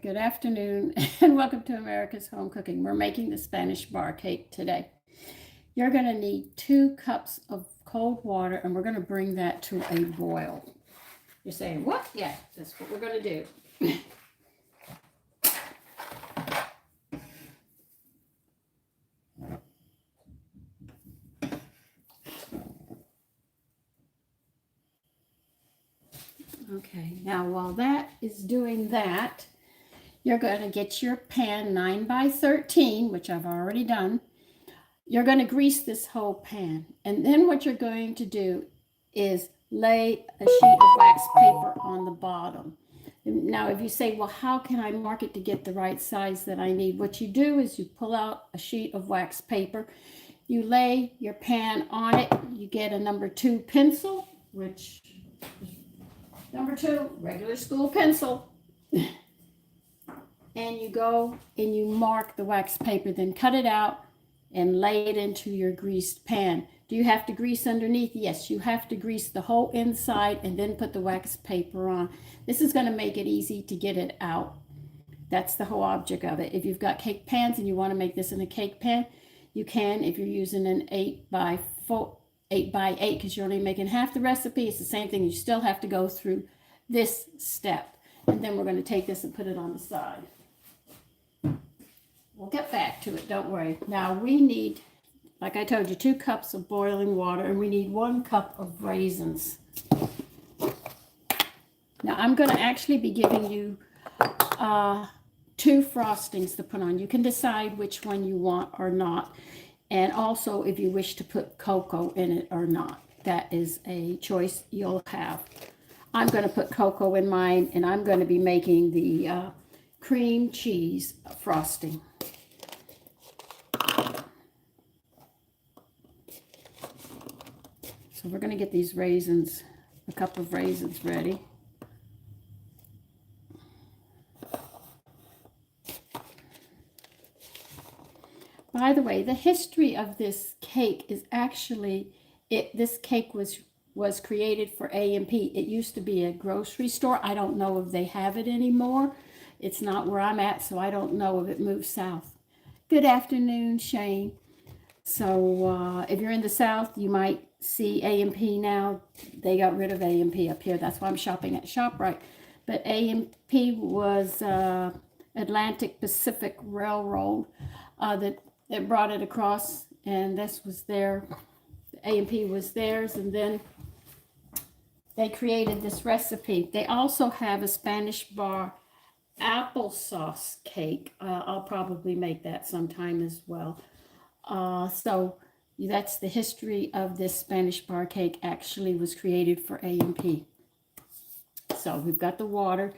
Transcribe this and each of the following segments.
good afternoon, and welcome to America's Home Cooking. We're making the Spanish bar cake today. You're going to need 2 cups of cold water, and we're going to bring that to a boil. You're saying, what? Yeah, that's what we're going to do. Okay, now while that is doing that, you're going to get your pan 9 by 13, which I've already done. You're going to grease this whole pan. And then what you're going to do is lay a sheet of wax paper on the bottom. Now, if you say, well, how can I mark it to get the right size that I need? What you do is you pull out a sheet of wax paper. You lay your pan on it. You get a number 2 pencil, which number 2, regular school pencil. And you go and you mark the wax paper, then cut it out and lay it into your greased pan. Do you have to grease underneath? Yes, you have to grease the whole inside and then put the wax paper on. This is going to make it easy to get it out. That's the whole object of it. If you've got cake pans and you want to make this in a cake pan, you can. If you're using an 8 by 8 because you're only making half the recipe, it's the same thing. You still have to go through this step. And then we're going to take this and put it on the side. We'll get back to it, don't worry. Now we need, like I told you, 2 cups of boiling water, and we need 1 cup of raisins. Now I'm going to actually be giving you 2 frostings to put on. You can decide which one you want or not. And also if you wish to put cocoa in it or not. That is a choice you'll have. I'm going to put cocoa in mine, and I'm going to be making the cream cheese frosting. So we're going to get these raisins, a cup of raisins ready. By the way, the history of this cake is actually, this cake was created for A&P. It used to be a grocery store. I don't know if they have it anymore. It's not where I'm at, so I don't know if it moved south. Good afternoon, Shane. So if you're in the South, you might see A&P now. They got rid of A&P up here. That's why I'm shopping at ShopRite. But A&P was Atlantic Pacific Railroad that brought it across, and this was their, A&P was theirs, and then they created this recipe. They also have a Spanish bar applesauce cake. I'll probably make that sometime as well. So that's the history of this Spanish bar cake. Actually was created for A&P. So we've got the water.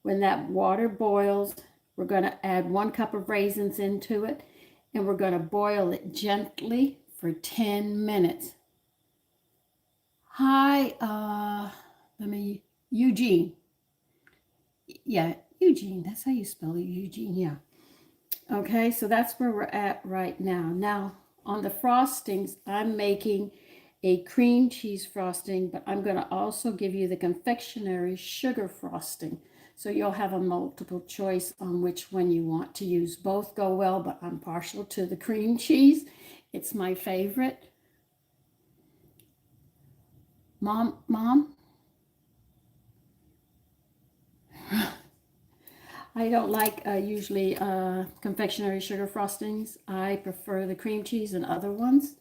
When that water boils, we're going to add 1 cup of raisins into it, and we're going to boil it gently for 10 minutes. Hi, Eugene. Yeah, Eugene, that's how you spell it, Eugene, yeah. Okay, so that's where we're at right now. Now, on the frostings, I'm making a cream cheese frosting, but I'm going to also give you the confectionery sugar frosting. So you'll have a multiple choice on which one you want to use. Both go well, but I'm partial to the cream cheese. It's my favorite. Mom? I don't like usually confectionery sugar frostings. I prefer the cream cheese and other ones.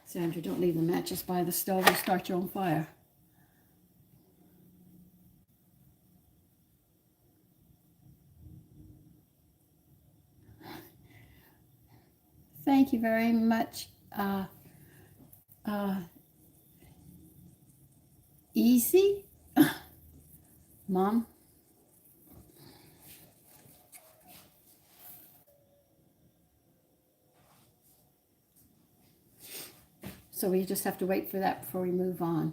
Sandra, don't leave the matches by the stove. You'll start your own fire. Thank you very much. Easy? Mom? So we just have to wait for that before we move on.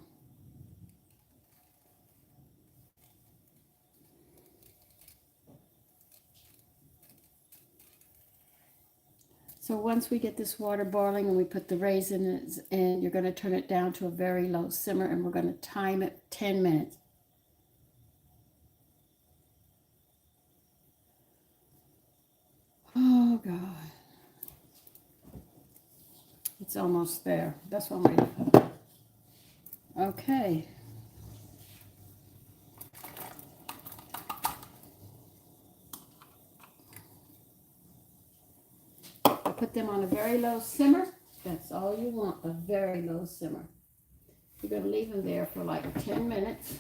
So once we get this water boiling and we put the raisins in, you're going to turn it down to a very low simmer, and we're going to time it 10 minutes. God. It's almost there. That's what I'm waiting for. Okay. I put them on a very low simmer. That's all you want, a very low simmer. You're going to leave them there for like 10 minutes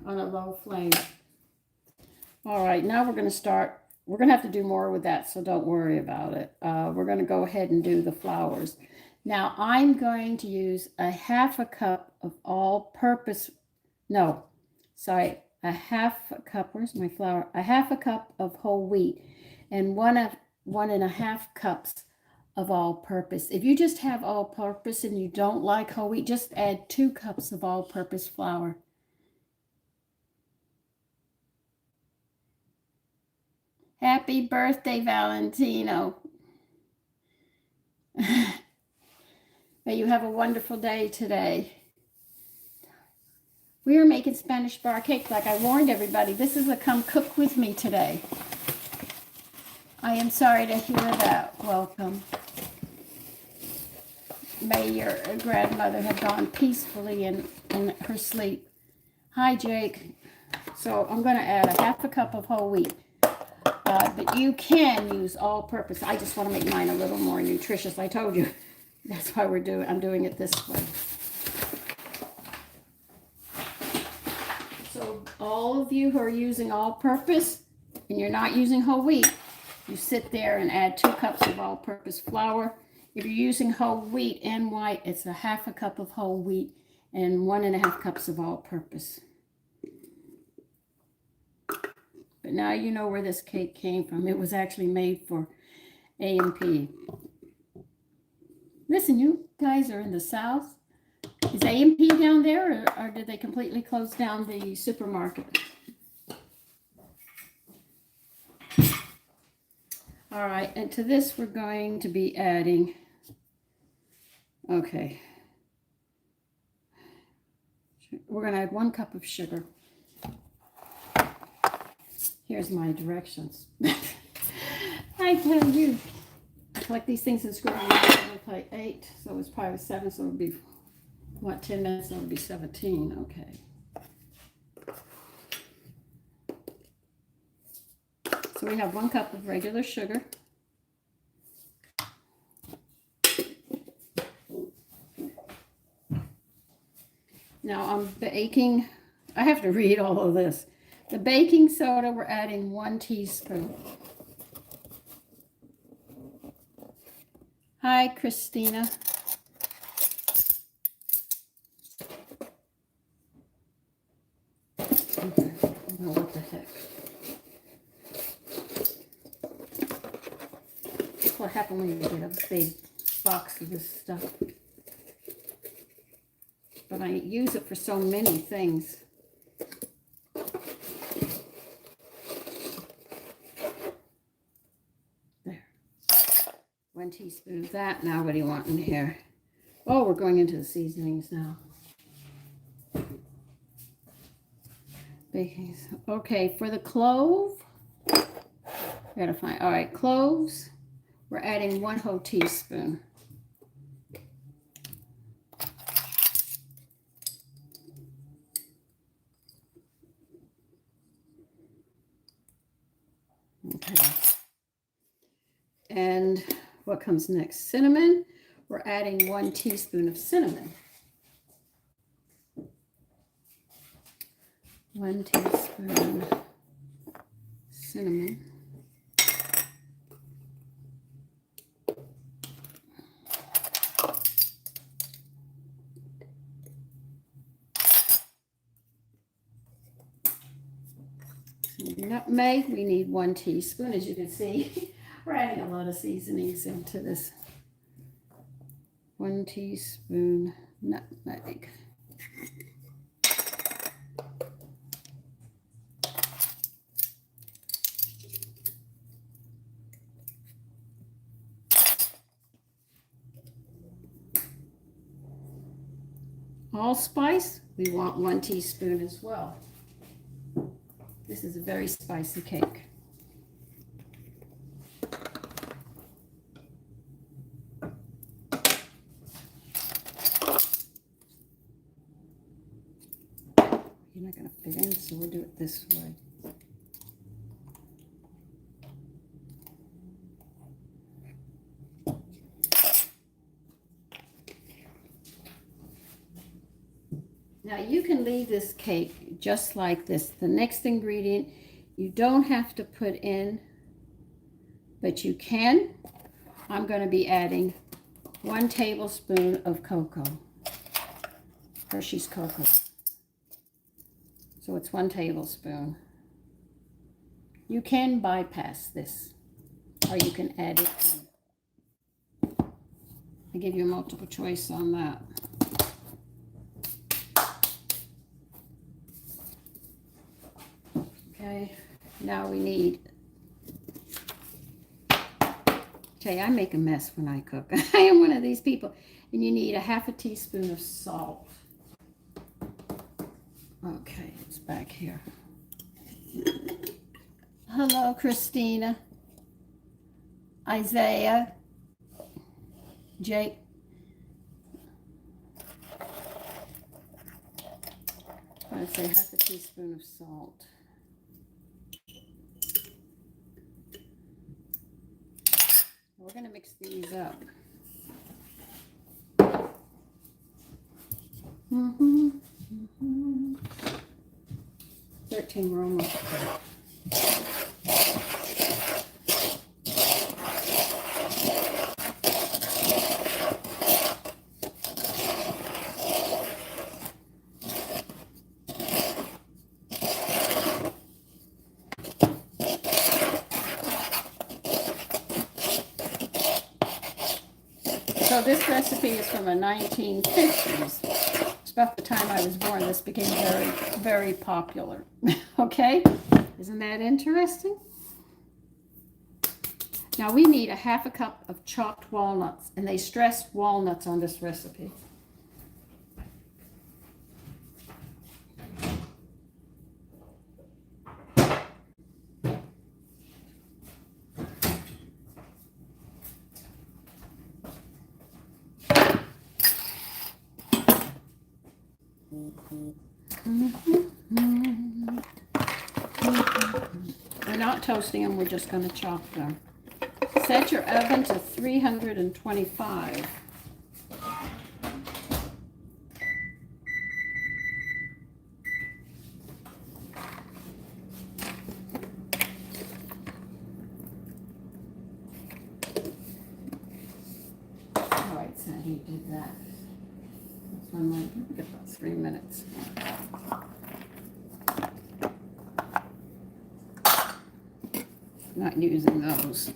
on a low flame. All right, now we're going to start. We're going to have to do more with that, so don't worry about it. We're going to go ahead and do the flowers. Now, I'm going to use a half a cup of all-purpose, no, sorry, a half a cup, where's my flour? A half a cup of whole wheat and 1.5 cups of all-purpose. If you just have all-purpose and you don't like whole wheat, just add 2 cups of all-purpose flour. Happy birthday, Valentino. May you have a wonderful day today. We are making Spanish bar cake like I warned everybody. This is a come cook with me today. I am sorry to hear that. Welcome. May your grandmother have gone peacefully in her sleep. Hi, Jake. So I'm going to add a half a cup of whole wheat. But you can use all-purpose. I just want to make mine a little more nutritious. I told you. That's why I'm doing it this way. So all of you who are using all-purpose and you're not using whole wheat, you sit there and add 2 cups of all-purpose flour. If you're using whole wheat and white, it's a half a cup of whole wheat and 1.5 cups of all-purpose. But now you know where this cake came from. It was actually made for A&P. Listen, you guys are in the South. Is A&P down there, or did they completely close down the supermarket? All right, and to this we're going to be adding, okay, we're going to add 1 cup of sugar. Here's my directions. I tell you, I collect these things and screw them in plate 8, so it's probably 7, so it would be, what, 10 minutes, so it would be 17, okay. So we have 1 cup of regular sugar. Now I'm baking, I have to read all of this. The baking soda, we're adding 1 teaspoon. Hi, Christina. Okay. Oh, what the heck? That's what happens when you get a big box of this stuff. But I use it for so many things. There. 1 teaspoon of that. Now what do you want in here? Oh, we're going into the seasonings now. Baking. Okay, for the clove, gotta find. All right, cloves. We're adding 1 whole teaspoon. Okay. And what comes next? Cinnamon. We're adding 1 teaspoon of cinnamon. 1 teaspoon cinnamon. Nutmeg, we need 1 teaspoon. As you can see, we're adding a lot of seasonings into this. 1 teaspoon nutmeg. Allspice, we want 1 teaspoon as well. This is a very spicy cake. You're not going to fit in, so we'll do it this way. Now you can leave this cake just like this. The next ingredient you don't have to put in, but you can. I'm going to be adding 1 tablespoon of cocoa, Hershey's cocoa. So it's 1 tablespoon. You can bypass this, or you can add it in. I give you a multiple choice on that. Okay, now we need, tell you, I make a mess when I cook. I am one of these people. And you need 1/2 teaspoon of salt. Okay, it's back here. Hello, Christina. Isaiah. Jake. I'd say 1/2 teaspoon of salt. We're going to mix these up. 13, we're almost there. So this recipe is from the 1950s. It's about the time I was born. This became very, very popular. Okay? Isn't that interesting? Now we need 1/2 cup of chopped walnuts, and they stress walnuts on this recipe. We're not toasting them, we're just going to chop them. Set your oven to 325. All right, so he did that. This one might take about 3 minutes. Not using those.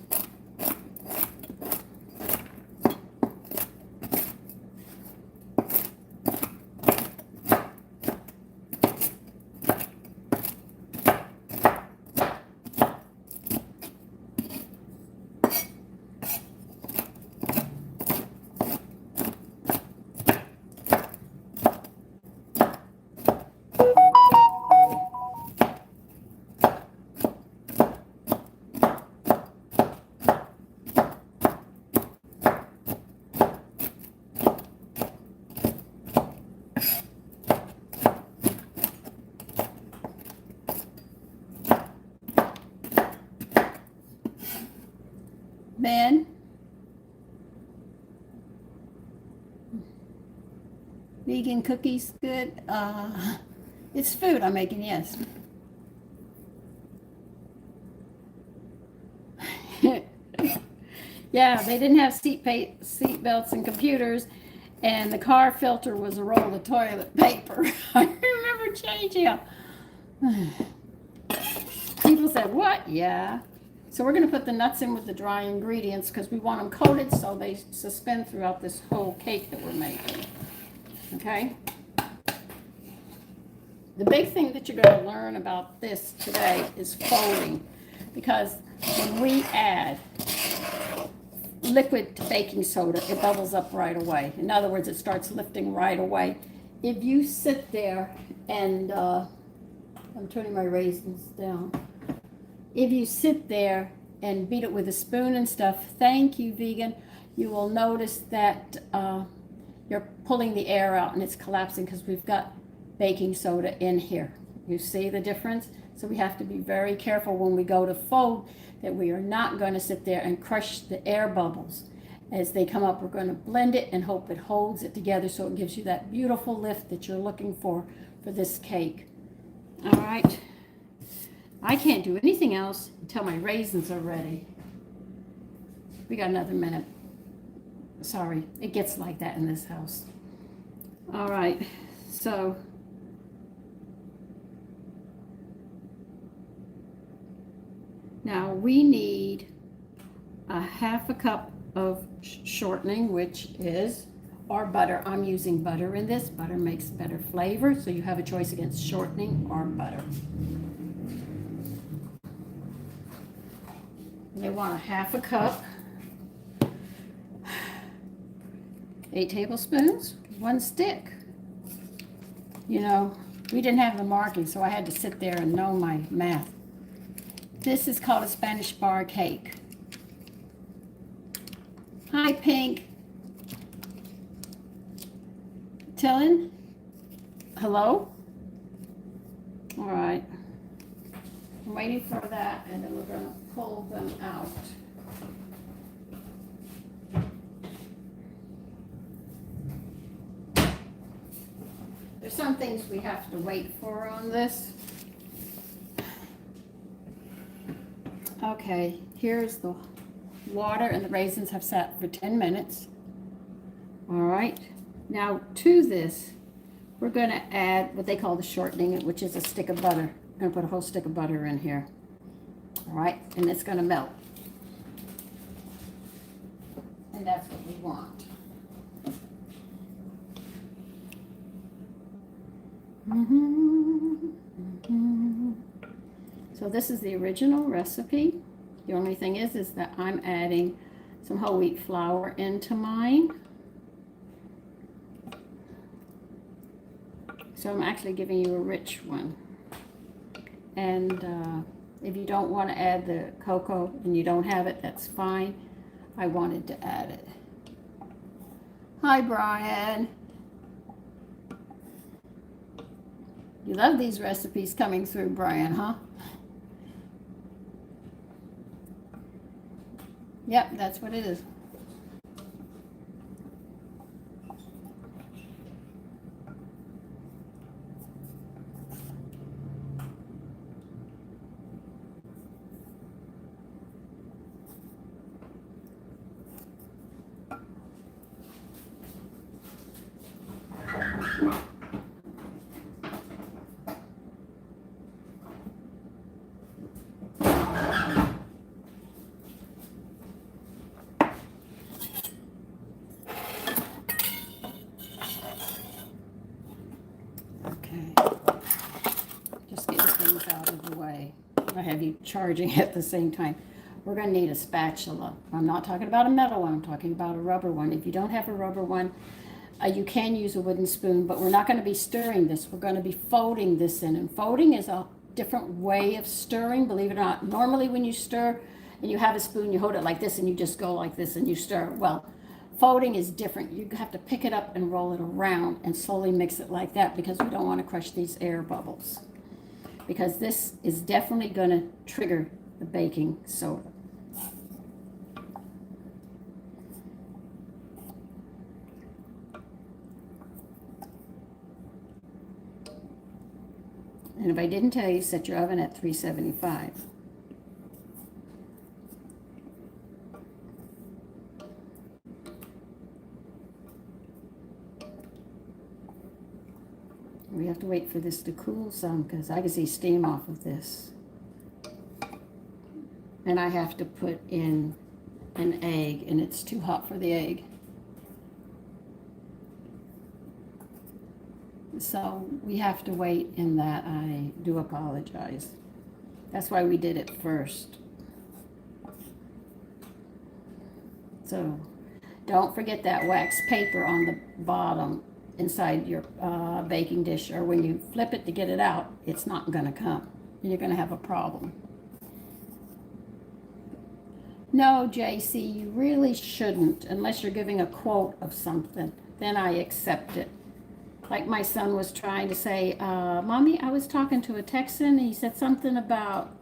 Ben, vegan cookies good? It's food I'm making, yes. Yeah, they didn't have seat belts and computers, and the car filter was a roll of toilet paper. I remember changing them. People said, what? Yeah. So we're going to put the nuts in with the dry ingredients because we want them coated so they suspend throughout this whole cake that we're making. Okay? The big thing that you're going to learn about this today is folding, because when we add liquid baking soda, it bubbles up right away. In other words, it starts lifting right away. If you sit there and I'm turning my raisins down. If you sit there and beat it with a spoon and stuff, thank you, vegan, you will notice that you're pulling the air out and it's collapsing because we've got baking soda in here. You see the difference? So we have to be very careful when we go to fold that we are not going to sit there and crush the air bubbles. As they come up, we're going to blend it and hope it holds it together so it gives you that beautiful lift that you're looking for this cake. All right. I can't do anything else until my raisins are ready. We got another minute. Sorry, it gets like that in this house. All right, so now we need a half a cup of shortening, which is or butter. I'm using butter in this. Butter makes better flavor, so you have a choice against shortening or butter. They want a half a cup, 8 tablespoons, 1 stick. You know, we didn't have the marking, so I had to sit there and know my math. This is called a Spanish bar cake. Hi, Pink. Tillin? Hello? All right. I'm waiting for that, and then we're going to pull them out. There's some things we have to wait for on this. Okay, here's the water, and the raisins have sat for 10 minutes. All right. Now to this, we're going to add what they call the shortening, which is a stick of butter. I'm going to put a whole stick of butter in here. All right, and it's going to melt. And that's what we want. So this is the original recipe. The only thing is that I'm adding some whole wheat flour into mine. So I'm actually giving you a rich one. And if you don't want to add the cocoa and you don't have it, that's fine. I wanted to add it. Hi, Brian. You love these recipes coming through, Brian, huh? Yep, that's what it is. Out of the way. I have you charging at the same time. We're going to need a spatula. I'm not talking about a metal one. I'm talking about a rubber one. If you don't have a rubber one, you can use a wooden spoon, but we're not going to be stirring this. We're going to be folding this in. And folding is a different way of stirring, believe it or not. Normally when you stir and you have a spoon, you hold it like this and you just go like this and you stir. Well, folding is different. You have to pick it up and roll it around and slowly mix it like that because we don't want to crush these air bubbles. Because this is definitely going to trigger the baking soda. And if I didn't tell you, set your oven at 375. We have to wait for this to cool some because I can see steam off of this. And I have to put in an egg, and it's too hot for the egg. So we have to wait in that. I do apologize. That's why we did it first. So don't forget that wax paper on the bottom inside your baking dish, or when you flip it to get it out, it's not going to come. You're going to have a problem. No, JC, you really shouldn't, unless you're giving a quote of something. Then I accept it. Like my son was trying to say, Mommy, I was talking to a Texan, and he said something about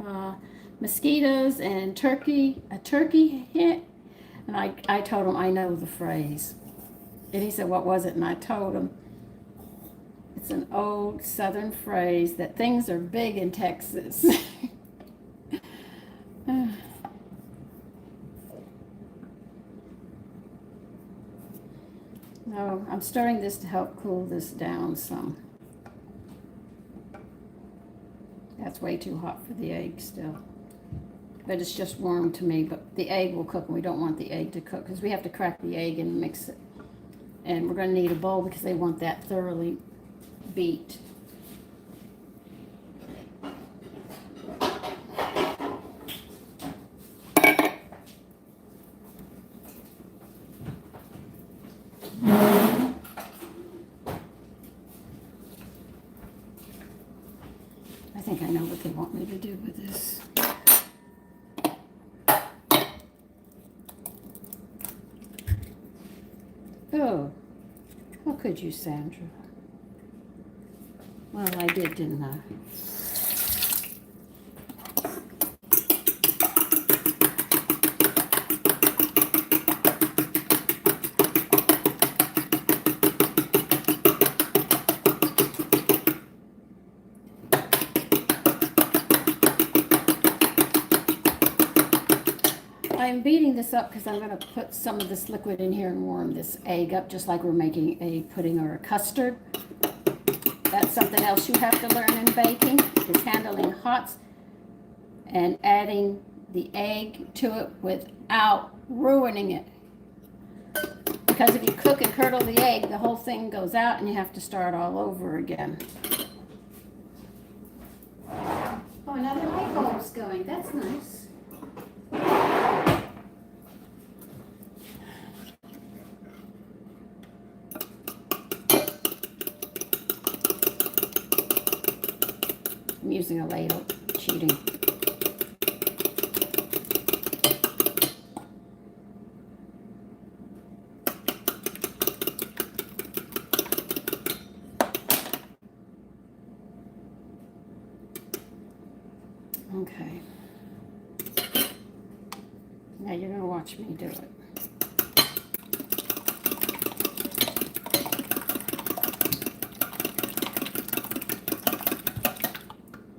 mosquitoes and a turkey hit. And I told him, I know the phrase. And he said, what was it? And I told him, it's an old Southern phrase that things are big in Texas. No, I'm stirring this to help cool this down some. That's way too hot for the egg still. But it's just warm to me, but the egg will cook, and we don't want the egg to cook because we have to crack the egg and mix it. And we're going to need a bowl because they want that thoroughly beat. I think I know what they want me to do with this. Oh, how could you, Sandra? Well, I did, didn't I? I'm beating this up because I'm going to put some of this liquid in here and warm this egg up, just like we're making a pudding or a custard. That's something else you have to learn in baking, is handling hots and adding the egg to it without ruining it. Because if you cook and curdle the egg, the whole thing goes out and you have to start all over again. Oh, another light bulb's going. That's nice. I'm using a ladle, cheating. Okay. Now you're going to watch me do it.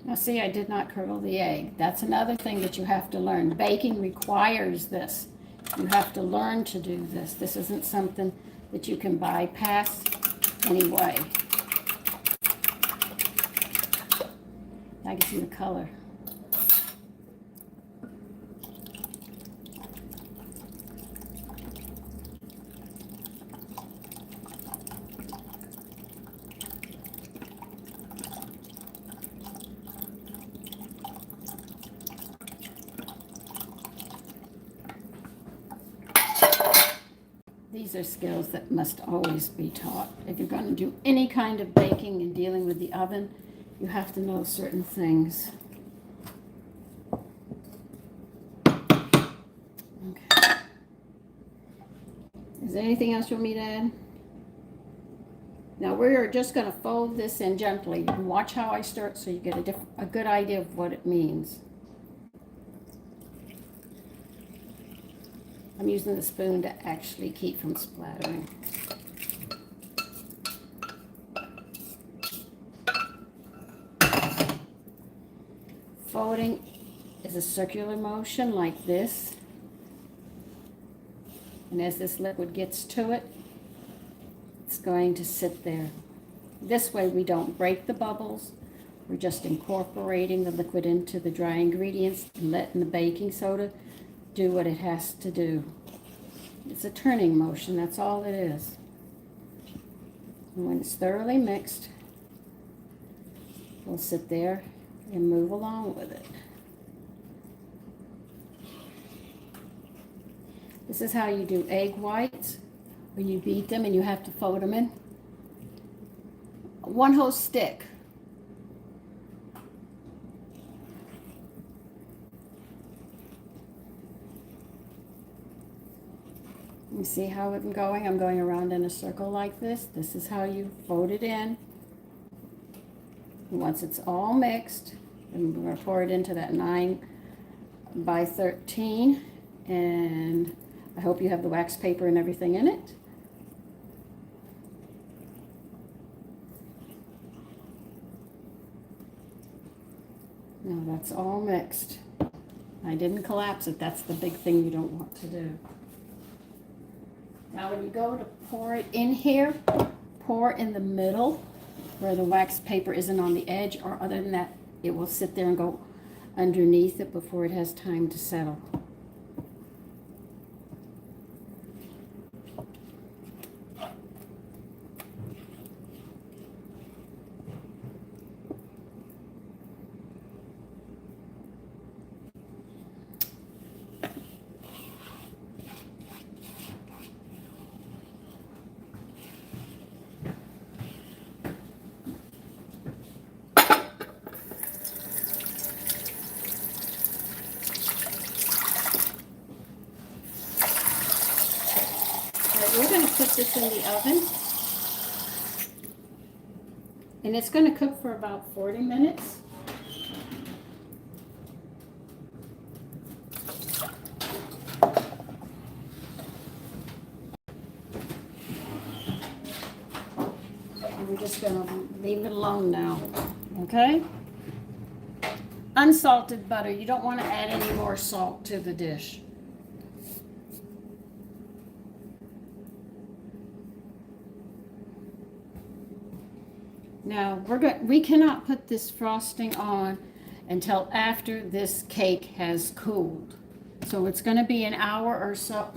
Now see, I did not curdle the egg. That's another thing that you have to learn. Baking requires this. You have to learn to do this. This isn't something that you can bypass anyway. I can see the color. These are skills that must always be taught. If you're going to do any kind of baking and dealing with the oven, you have to know certain things. Okay. Is there anything else you want me to add? Now we're just going to fold this in gently. You can watch how I stir it so you get a good idea of what it means. I'm using the spoon to actually keep from splattering. Folding is a circular motion like this. And as this liquid gets to it, it's going to sit there. This way we don't break the bubbles. We're just incorporating the liquid into the dry ingredients and letting the baking soda do what it has to do. It's a turning motion, that's all it is. And when it's thoroughly mixed, we'll sit there and move along with it. This is how you do egg whites, when you beat them and you have to fold them in. one whole stick. You see how I'm going? I'm going around in a circle like this. This is how you fold it in. Once it's all mixed, and we're going to pour it into that 9 by 13. And I hope you have the wax paper and everything in it. Now that's all mixed. I didn't collapse it. That's the big thing you don't want to do. Now when you go to pour it in here, pour in the middle where the wax paper isn't on the edge, or other than that, it will sit there and go underneath it before it has time to settle. We're going to put this in the oven, and it's going to cook for about 40 minutes. And we're just going to leave it alone now, okay? Unsalted butter. You don't want to add any more salt to the dish. Now we cannot put this frosting on until after this cake has cooled. So it's going to be an hour or so.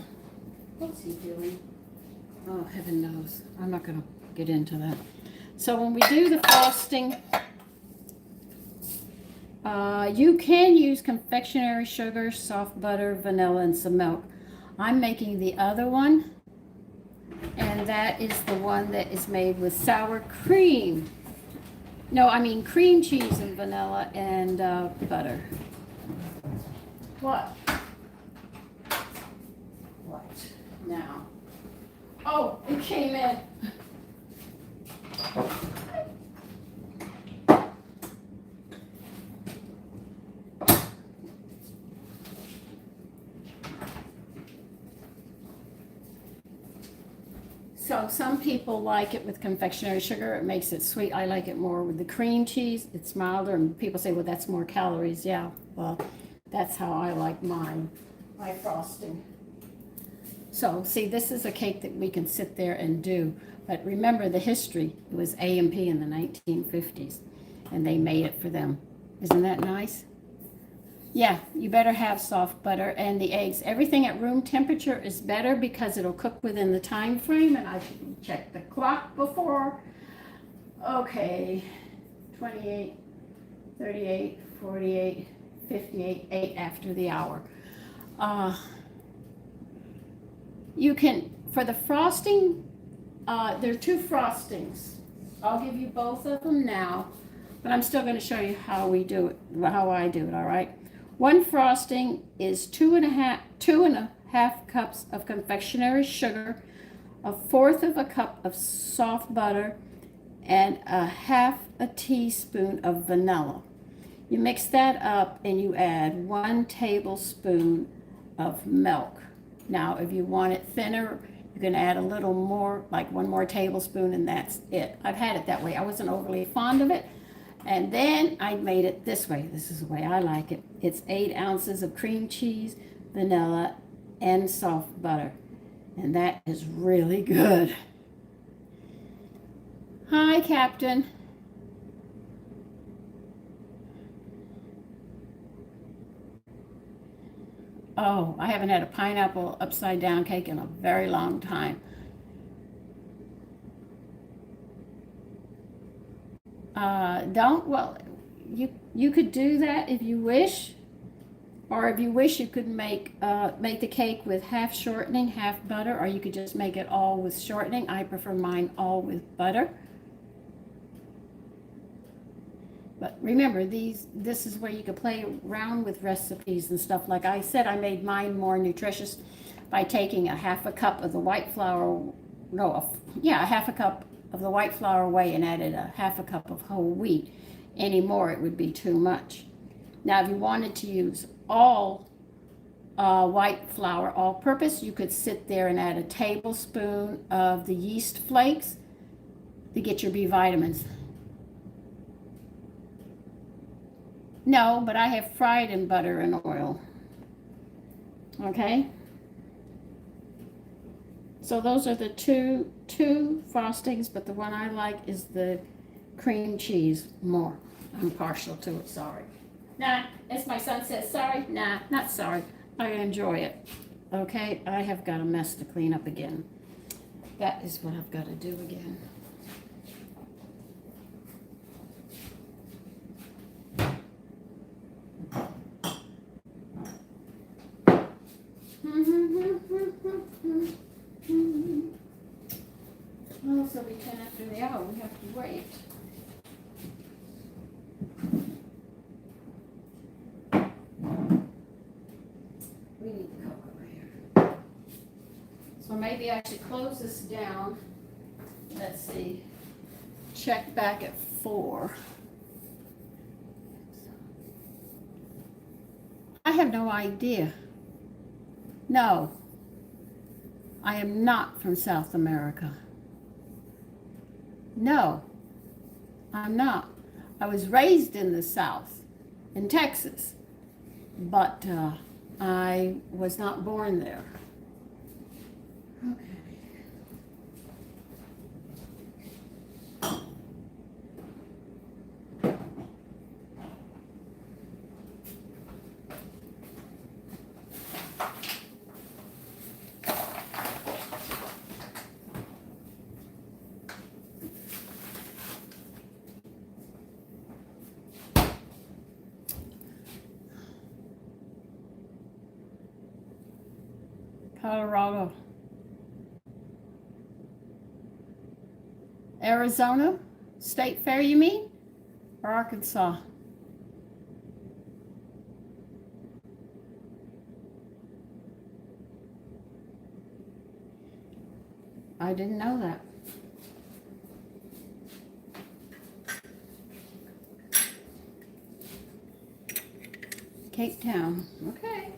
What's he doing? Oh, heaven knows. I'm not going to get into that. So when we do the frosting, you can use confectionery sugar, soft butter, vanilla, and some milk. I'm making the other one, and that is the one that is made with sour cream. No, I mean cream cheese and vanilla and butter. What? What now? Oh, it came in. So some people like it with confectionery sugar. It makes it sweet. I like it more with the cream cheese. It's milder, and people say, well, that's more calories. Yeah, well, that's how I like mine, my frosting. So, see, this is a cake that we can sit there and do. But remember the history. It was A&P in the 1950s, and they made it for them. Isn't that nice? Yeah, you better have soft butter and the eggs. Everything at room temperature is better because it'll cook within the time frame, and I checked the clock before. Okay, 28, 38, 48, 58, 8 after the hour. You can, for the frosting, there are 2 frostings. I'll give you both of them now, but I'm still going to show you how we do it, how I do it, all right? One frosting is 2.5 cups of confectionery sugar, 1/4 cup of soft butter, and 1/2 teaspoon of vanilla. You mix that up and you add 1 tablespoon of milk. Now, if you want it thinner, you can add a little more, like 1 more tablespoon, and that's it. I've had it that way. I wasn't overly fond of it. And then I made it this way. This is the way I like it. It's 8 ounces of cream cheese, vanilla, and soft butter. And that is really good. Hi, Captain. Oh, I haven't had a pineapple upside down cake in a very long time. Well, you could do that if you wish, or if you wish, you could make the cake with half shortening, half butter, or you could just make it all with shortening. I prefer mine all with butter. But remember, this is where you can play around with recipes and stuff. Like I said, I made mine more nutritious by taking a half a cup of the white flour, a half a cup of the white flour away and added a half a cup of whole wheat. Any more, it would be too much. Now, if you wanted to use all white flour, all purpose, you could sit there and add a tablespoon of the yeast flakes to get your B vitamins. No, but I have fried in butter and oil. Okay? So those are the two frostings, but the one I like is the cream cheese more. I'm partial to it, sorry. Nah, as my son says, sorry. Nah, not sorry. I enjoy it. Okay, I have got a mess to clean up again. That is what I've got to do again. Oh, so we 10 after the hour. We have to wait. We need the cocoa here. So maybe I should close this down. Let's see. Check back at 4. I have no idea. No, I am not from South America. No, I'm not. I was raised in the South, in Texas, but I was not born there. Okay. Colorado, Arizona, State Fair, you mean? Or Arkansas? I didn't know that. Cape Town, okay.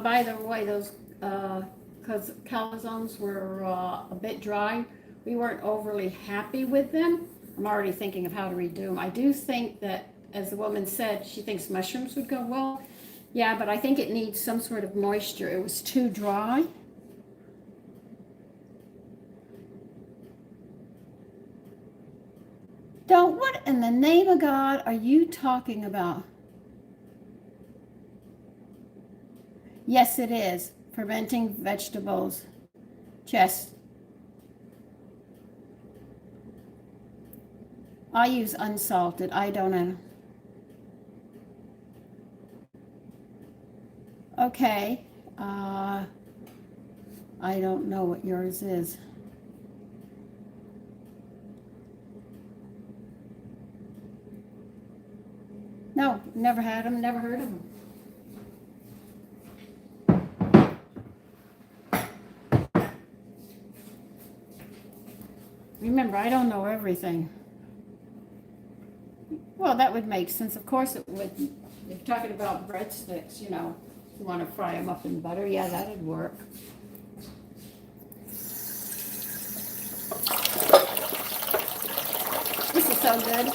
By the way, those because calzones were a bit dry, we weren't overly happy with them. I'm already thinking of how to redo them. I do think that, as the woman said, she thinks mushrooms would go well. Yeah, but I think it needs some sort of moisture. It was too dry. What in the name of God are you talking about? Yes, it is. Fermenting vegetables. Chest. I use unsalted. I don't know. Okay. I don't know what yours is. No, never had them, never heard of them. Remember, I don't know everything. Well, that would make sense. Of course it would. If you're talking about breadsticks, you know, you want to fry them up in butter. Yeah, that'd work. This is so good.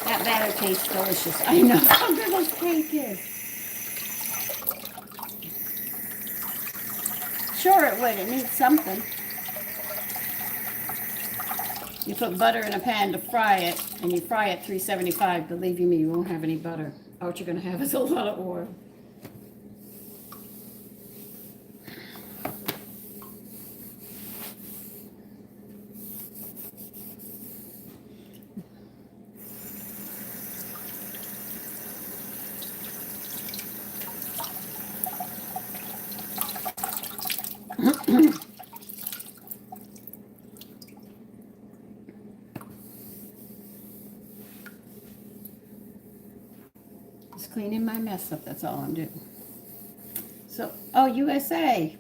That batter tastes delicious. I know how good this cake is. Sure it would. It needs something. You put butter in a pan to fry it, and you fry it 375. Believe you me, you won't have any butter. All you're going to have is a lot of oil. Just cleaning my mess up, that's all I'm doing. So, oh, USA.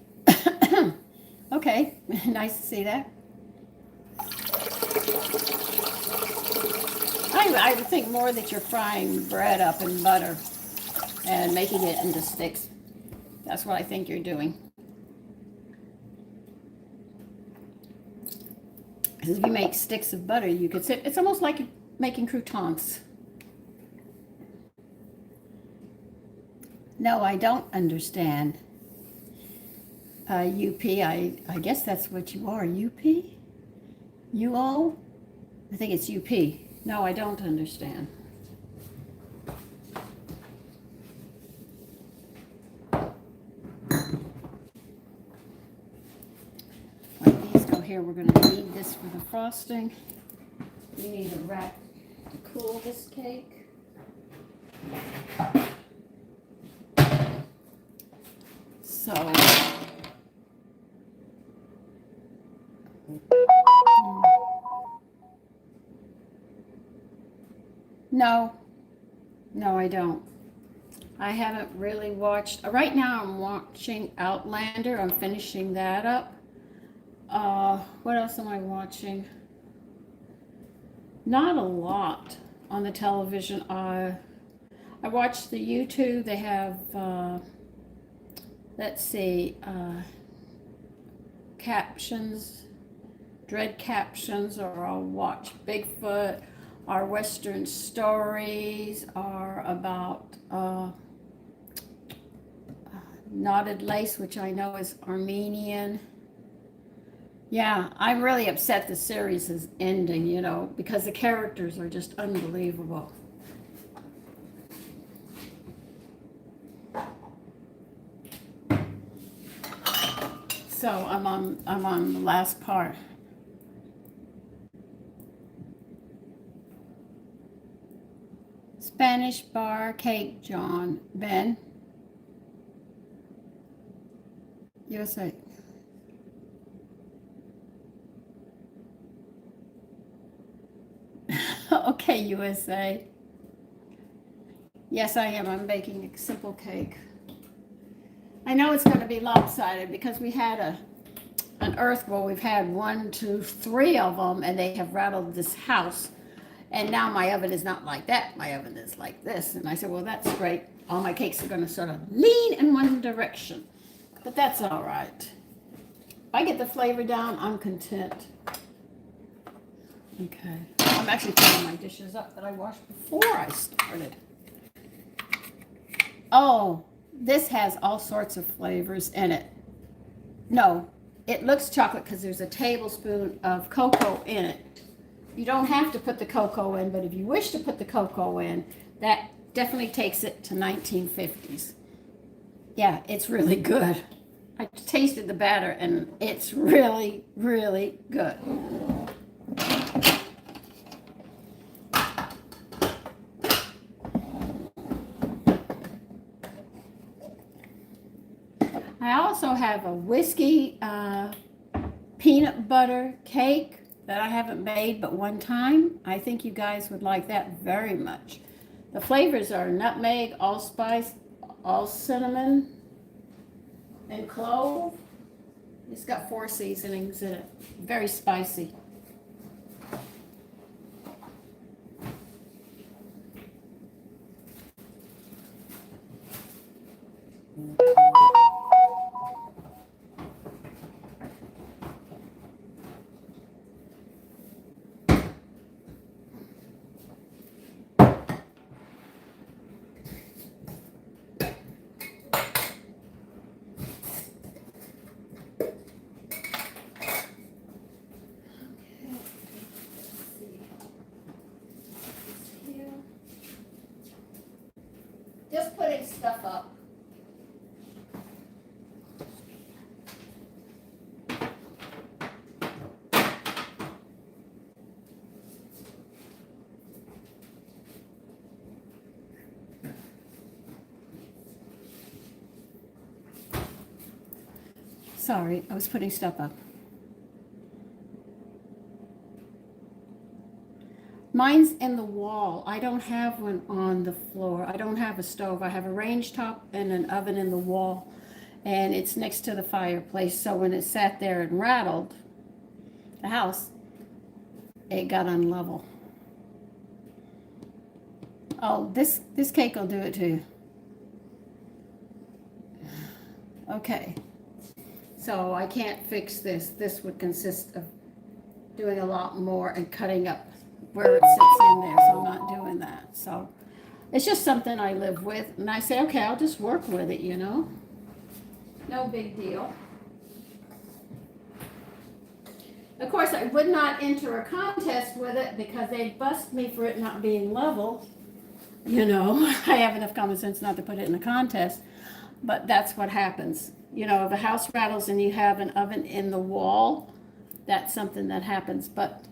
Okay, nice to see that. I would think more that you're frying bread up in butter and making it into sticks. That's what I think you're doing. Because if you make sticks of butter, you could sit, it's almost like making croutons. No, I don't understand. UP, I guess that's what you are. UP? You all? I think it's UP. No, I don't understand. Let these go here. We're going to need this for the frosting. We need a rack to cool this cake. So, no, I don't. I haven't really watched. Right now I'm watching Outlander. I'm finishing that up. What else am I watching? Not a lot on the television. I watch the YouTube. They have, let's see, captions, dread captions, or I'll watch Bigfoot. Our Western stories are about Knotted Lace, which I know is Armenian. Yeah, I'm really upset the series is ending, you know, because the characters are just unbelievable. So I'm on the last part. Spanish bar cake, John. Ben? USA. Okay, USA. Yes, I am. I'm baking a simple cake. I know it's going to be lopsided because we had an earthquake. We've had 1, 2, 3 of them, and they have rattled this house. And now my oven is not like that. My oven is like this. And I said, well, that's great. All my cakes are going to sort of lean in one direction. But that's all right. If I get the flavor down, I'm content. Okay. I'm actually putting my dishes up that I washed before I started. Oh, this has all sorts of flavors in it. No, it looks chocolate because there's a tablespoon of cocoa in it. You don't have to put the cocoa in, but if you wish to put the cocoa in, that definitely takes it to 1950s. Yeah, it's really good. I tasted the batter and it's really, really good. I also have a whiskey peanut butter cake that I haven't made but one time. I think you guys would like that very much. The flavors are nutmeg, allspice, all cinnamon, and clove. It's got 4 seasonings in it. Very spicy. Just putting stuff up. Sorry, I was putting stuff up. Mine's in the wall. I don't have one on the floor. I don't have a stove. I have a range top and an oven in the wall, and it's next to the fireplace. So when it sat there and rattled the house, it got unlevel. Oh, this cake will do it too. Okay, so I can't fix this. This would consist of doing a lot more and cutting up where it sits in there, so I'm not doing that. So it's just something I live with, and I say, okay, I'll just work with it, you know? No big deal. Of course, I would not enter a contest with it because they'd bust me for it not being level. You know, I have enough common sense not to put it in a contest, but that's what happens. You know, if a house rattles and you have an oven in the wall, that's something that happens. But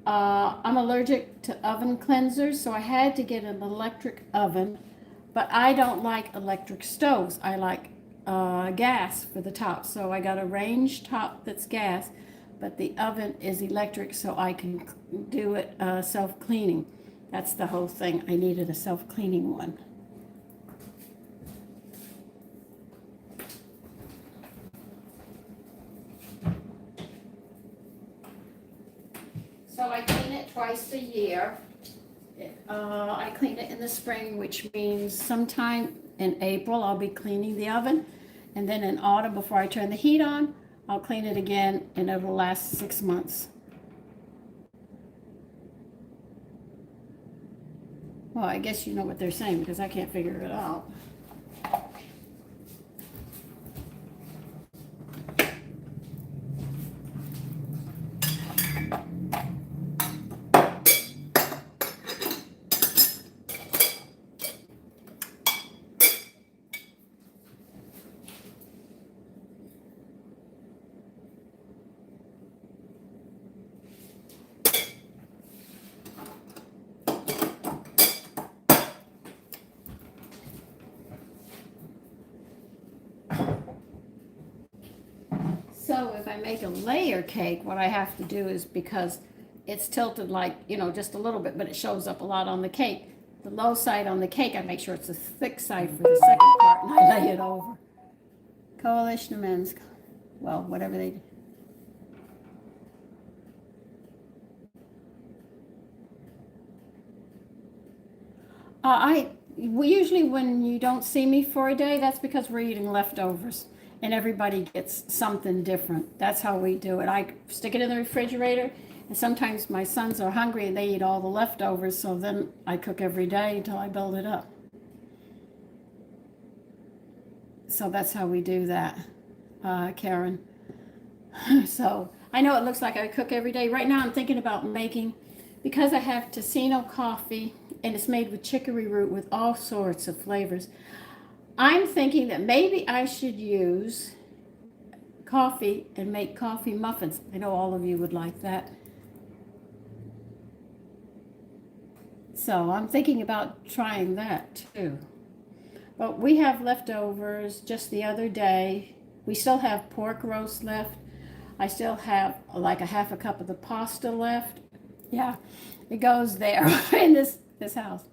I'm allergic to oven cleansers, so I had to get an electric oven, but I don't like electric stoves. I like gas for the top, so I got a range top that's gas, but the oven is electric, so I can do it self-cleaning. That's the whole thing. I needed a self-cleaning one. So I clean it twice a year. I clean it in the spring, which means sometime in April I'll be cleaning the oven. And then in autumn, before I turn the heat on, I'll clean it again, and it'll last 6 months. Well, I guess you know what they're saying because I can't figure it out. So if I make a layer cake, what I have to do is, because it's tilted like, you know, just a little bit, but it shows up a lot on the cake. The low side on the cake, I make sure it's a thick side for the second part, and I lay it over. Coalition of Men's, well, whatever they do. Usually when you don't see me for a day, that's because we're eating leftovers. And everybody gets something different. That's how we do it. I stick it in the refrigerator, and sometimes my sons are hungry and they eat all the leftovers, so then I cook every day until I build it up. So that's how we do that, Karen. So I know it looks like I cook every day. Right now I'm thinking about making, because I have Tocino coffee, and it's made with chicory root with all sorts of flavors. I'm thinking that maybe I should use coffee and make coffee muffins. I know all of you would like that. So I'm thinking about trying that too. But we have leftovers. Just the other day, we still have pork roast left. I still have like a half a cup of the pasta left. Yeah, it goes there in this house.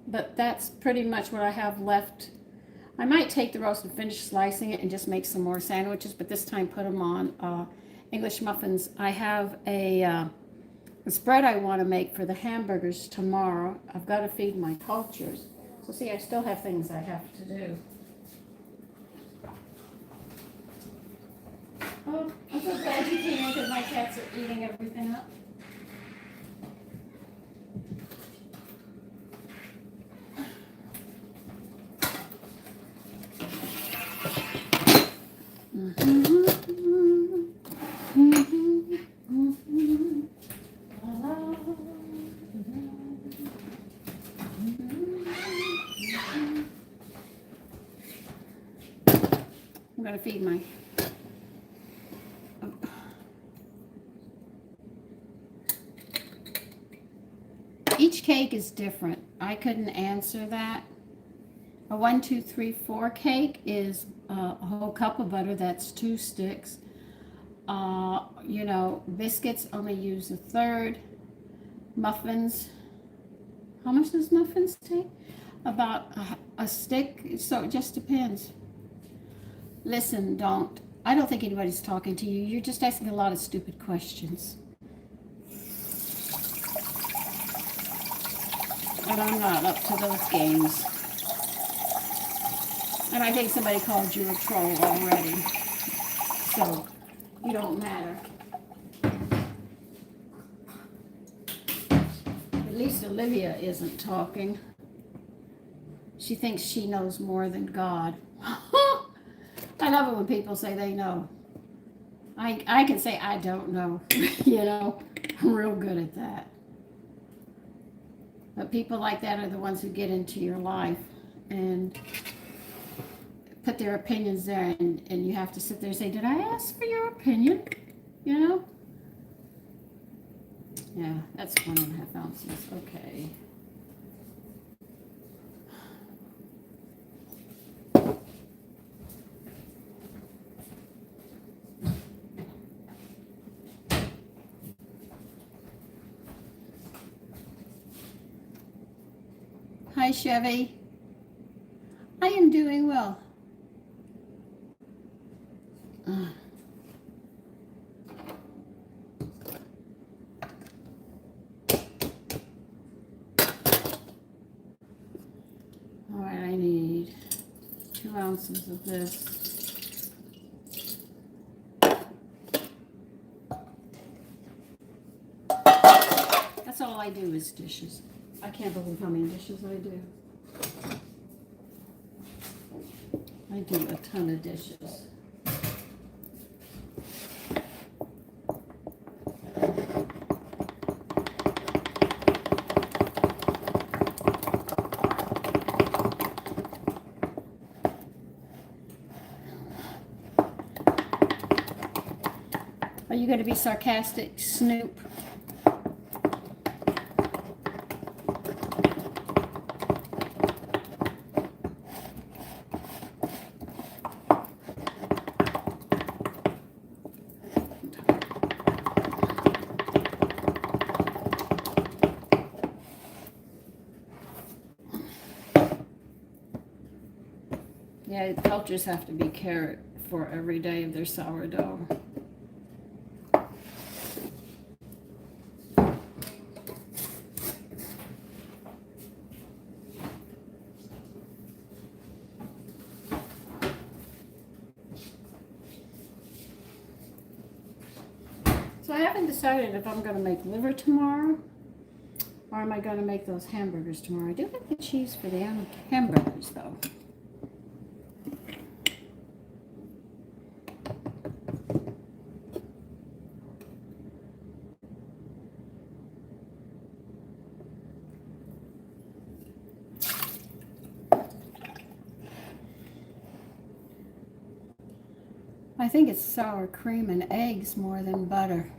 But that's pretty much what I have left. I might take the roast and finish slicing it and just make some more sandwiches, but this time put them on English muffins. I have a spread I want to make for the hamburgers tomorrow. I've got to feed my cultures. So see, I still have things I have to do. Oh, I'm so glad you came in because my cats are eating everything up. I'm going to feed my... Each cake is different. I couldn't answer that. A 1, 2, 3, 4 cake is a whole cup of butter. That's 2 sticks. You know, biscuits only use a third. Muffins. How much does muffins take? About a stick. So it just depends. Listen, I don't think anybody's talking to you. You're just asking a lot of stupid questions. And I'm not up to those games. And I think somebody called you a troll already. So, you don't matter. At least Olivia isn't talking. She thinks she knows more than God. I love it when people say they know. I can say I don't know. You know, I'm real good at that. But people like that are the ones who get into your life and put their opinions there, and you have to sit there and say, did I ask for your opinion? You know? Yeah, that's 1.5 ounces. Okay. Hi, Chevy. I am doing well. All right, I need 2 ounces of this. That's all I do is dishes. I can't believe how many dishes I do. I do a ton of dishes. Are you going to be sarcastic, Snoop? Yeah, cultures have to be cared for every day of their sourdough. So I haven't decided if I'm going to make liver tomorrow or am I going to make those hamburgers tomorrow. I do like the cheese for the hamburgers though. I think it's sour cream and eggs more than butter.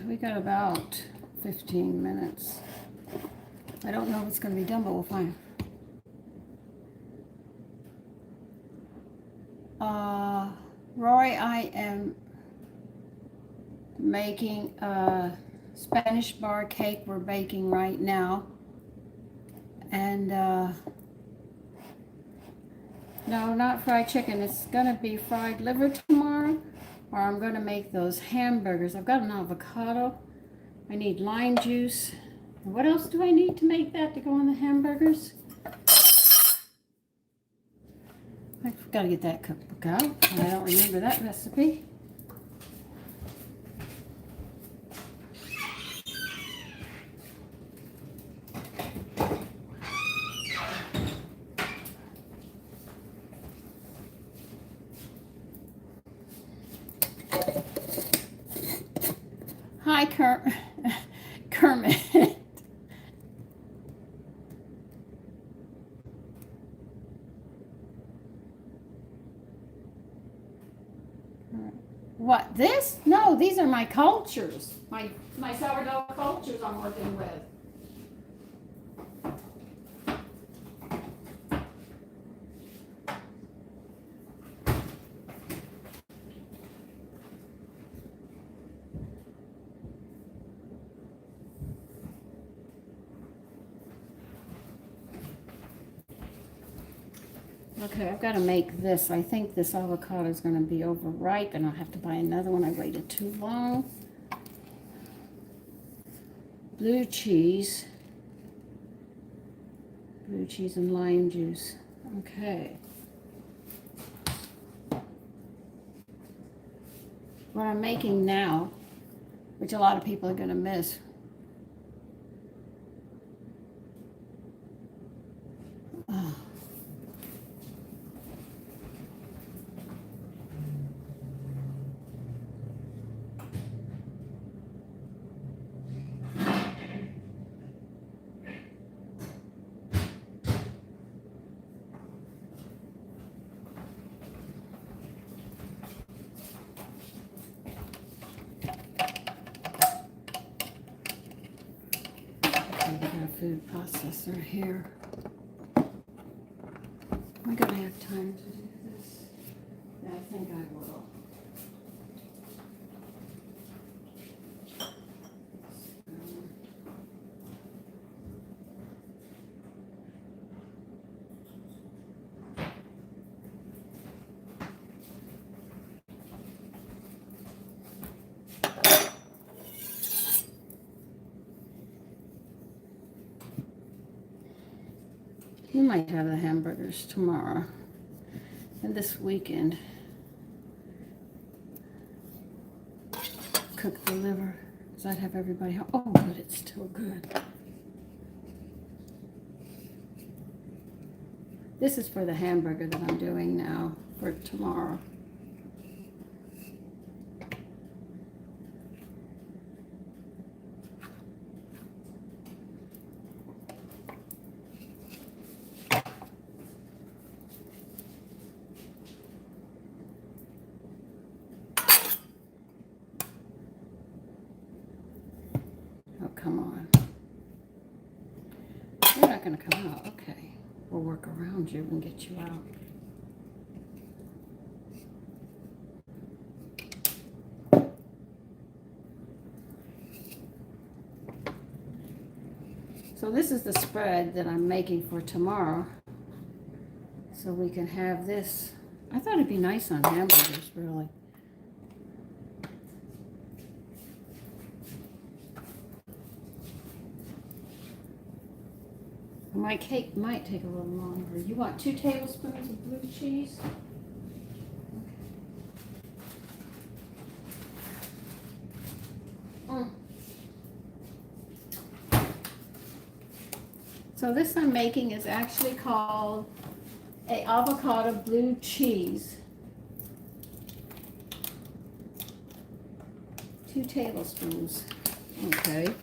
We got about 15 minutes. I don't know if it's going to be done, but we'll find. Roy, I am making a Spanish bar cake we're baking right now. And no, not fried chicken. It's going to be fried liver tomorrow. Or I'm going to make those hamburgers. I've got an avocado. I need lime juice. And what else do I need to make that to go on the hamburgers? I've got to get that cookbook out. I don't remember that recipe. Hi, Kermit. What, this? No, these are my cultures. My sourdough cultures I'm working with. Okay, I've got to make this. I think this avocado is going to be overripe, and I'll have to buy another one. I waited too long. Blue cheese and lime juice. Okay. What I'm making now, which a lot of people are going to miss. Oh. Food processor here. Am I gonna have time to do this? Yeah, I think I will. We might have the hamburgers tomorrow and this weekend. Cook the liver. Does that have everybody home? Oh, but it's still good. This is for the hamburger that I'm doing now for tomorrow. Come on. You're not going to come out. Okay. We'll work around you and get you out. So this is the spread that I'm making for tomorrow. So we can have this. I thought it'd be nice on hamburgers, really. My cake might take a little longer. You want 2 tablespoons of blue cheese? Okay. So this I'm making is actually called a avocado blue cheese. 2 tablespoons. Okay.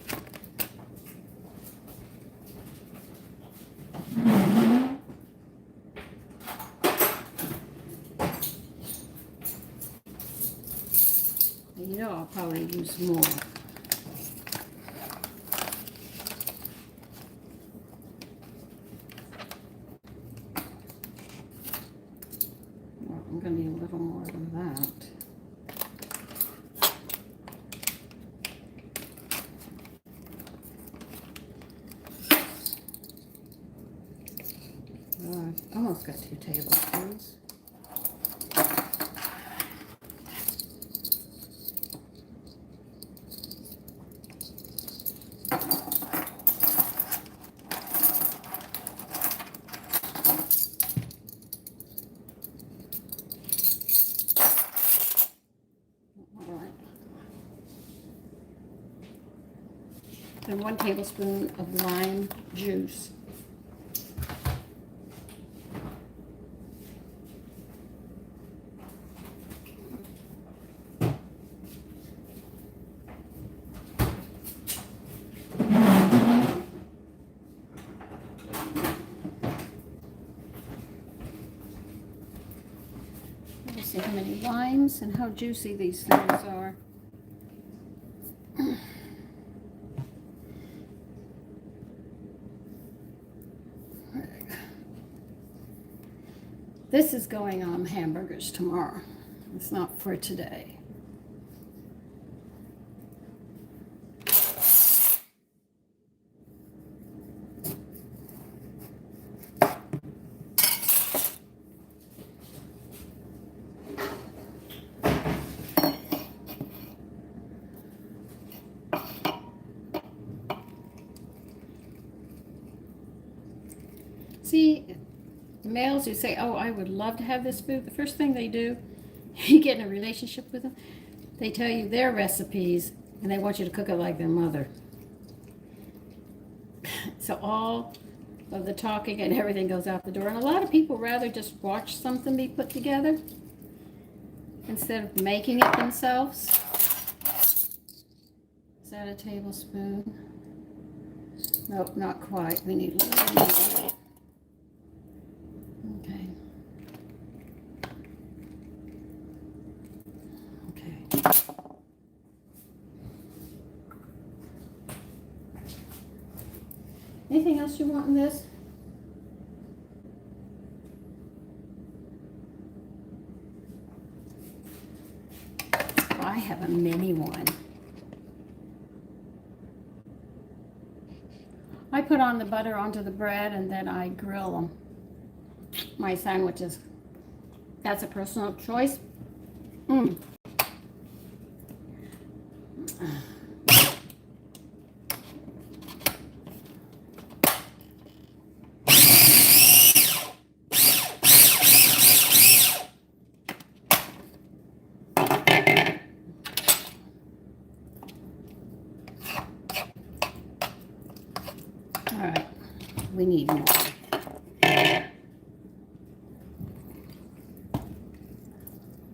You know I'll probably use more. Well, I'm going to need a little more than that. I almost got 2 tablespoons. And 1 tablespoon of lime juice. see how many limes and how juicy these things are. This is going on hamburgers tomorrow. It's not for today. See, males who say, oh, I would love to have this food, the first thing they do, you get in a relationship with them, they tell you their recipes and they want you to cook it like their mother. So all of the talking and everything goes out the door. And a lot of people rather just watch something be put together instead of making it themselves. Is that a tablespoon? Nope, not quite. We need a little more. Okay. Okay. Anything else you want in this? I have a mini one. I put on the butter onto the bread and then I grill them. My sandwiches. That's a personal choice. All right, we need more.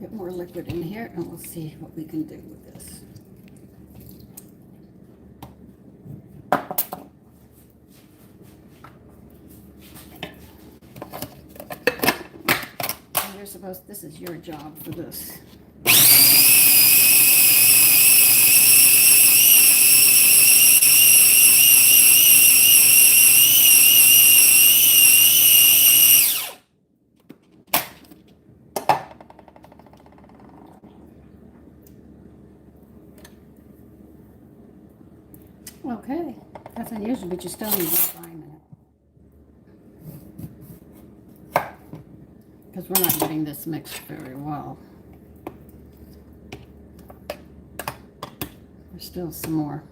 Get more liquid in here and we'll see what we can do with this. You're supposed, this is your job for this. Okay, that's unusual, but you still need more lime in it. Because we're not getting this mixed very well. There's still some more.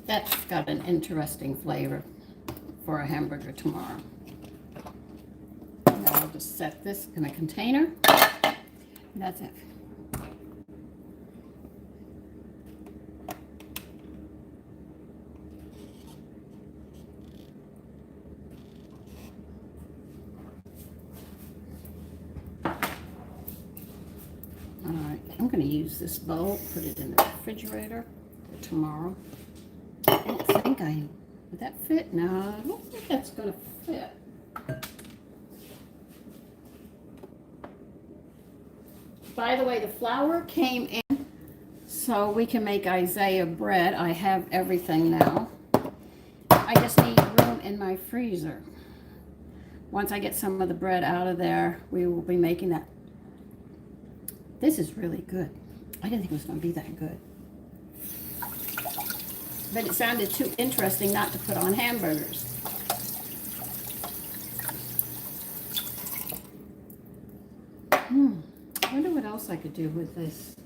That's got an interesting flavor for a hamburger tomorrow. Now I'll just set this in a container. And that's it. All right, I'm going to use this bowl, put it in the refrigerator for tomorrow. I don't think would that fit? No, I don't think that's going to fit. By the way, the flour came in so we can make Isaiah bread. I have everything now. I just need room in my freezer. Once I get some of the bread out of there, we will be making that. This is really good. I didn't think it was going to be that good. But it sounded too interesting not to put on hamburgers. I wonder what else I could do with this.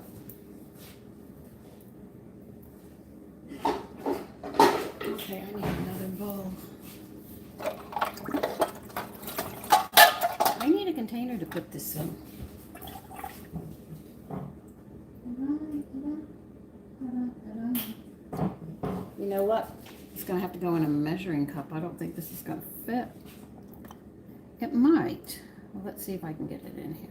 Okay, I need another bowl. I need a container to put this in. You know what? It's going to have to go in a measuring cup. I don't think this is going to fit. It might. Well, let's see if I can get it in here.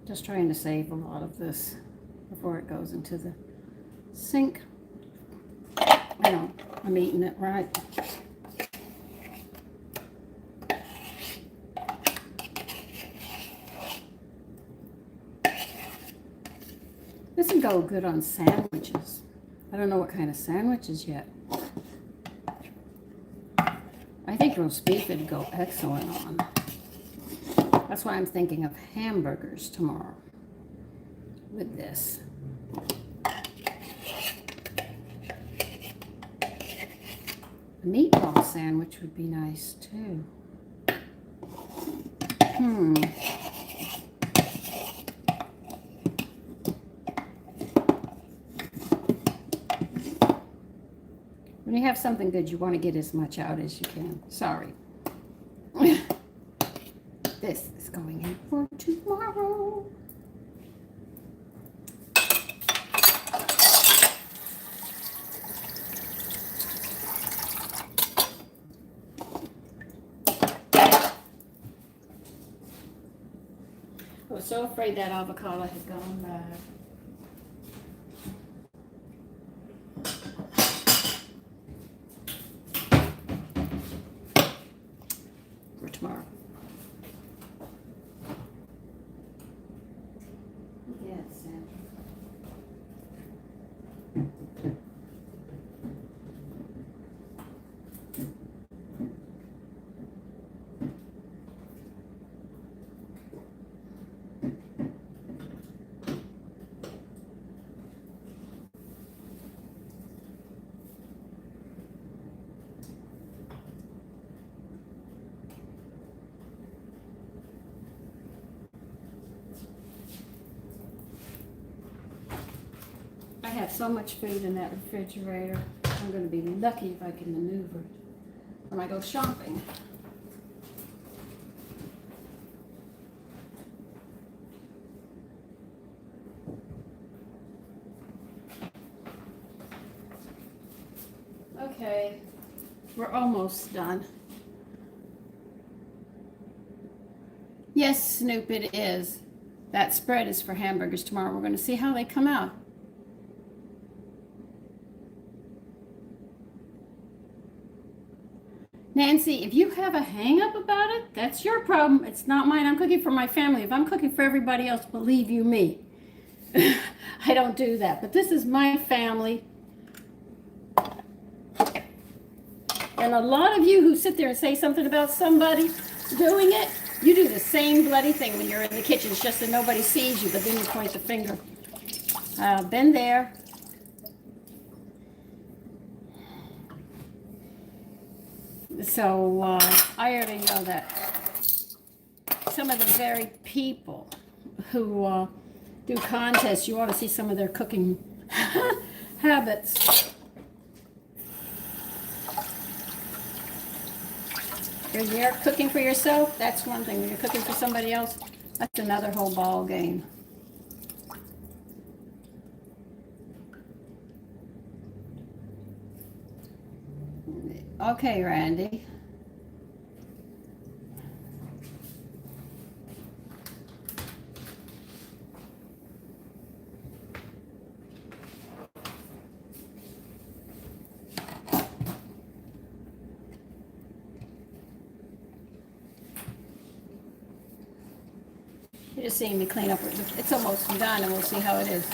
Just trying to save a lot of this before it goes into the sink. I know, I'm eating it right. This would go good on sandwiches. I don't know what kind of sandwiches yet. I think roast beef would go excellent on. That's why I'm thinking of hamburgers tomorrow with this. A meatball sandwich would be nice too. When you have something good, you want to get as much out as you can. Sorry. This is going in for tomorrow. I was so afraid that avocado had gone bad. For tomorrow. Yes, Sandra. I have so much food in that refrigerator. I'm going to be lucky if I can maneuver it when I go shopping. Okay, we're almost done. Yes, Snoop, it is. That spread is for hamburgers tomorrow. We're going to see how they come out. Nancy, if you have a hang-up about it, that's your problem. It's not mine. I'm cooking for my family. If I'm cooking for everybody else, believe you me, I don't do that. But this is my family. And a lot of you who sit there and say something about somebody doing it, you do the same bloody thing when you're in the kitchen. It's just that nobody sees you, but then you point the finger. Been there. So I already know that some of the very people who do contests, you ought to see some of their cooking habits. When you're cooking for yourself, that's one thing. When you're cooking for somebody else, that's another whole ball game. Okay, Randy. You're just seeing me clean up. It's almost done, and we'll see how it is.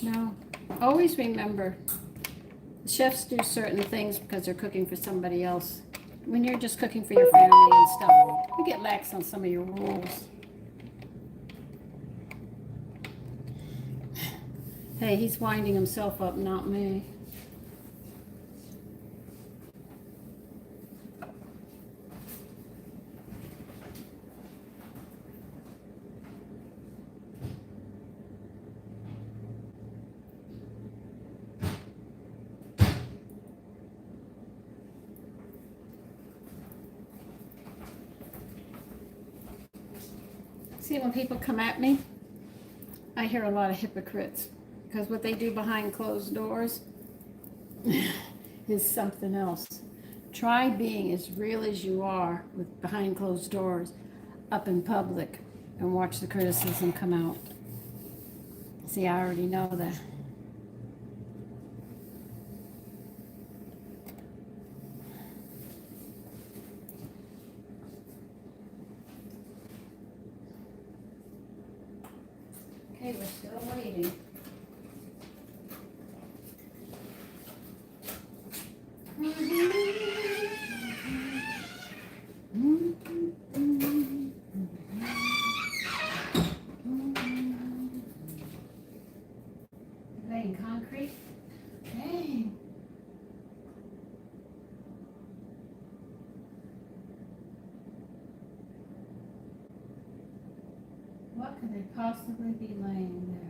Now, always remember, the chefs do certain things because they're cooking for somebody else. When you're just cooking for your family and stuff, you get lax on some of your rules. Hey, he's winding himself up, not me. See, when people come at me, I hear a lot of hypocrites, because what they do behind closed doors is something else. Try being as real as you are with behind closed doors up in public and watch the criticism come out. See, I already know that. Okay, we're still waiting. Laying concrete. Dang. What could they possibly be laying there?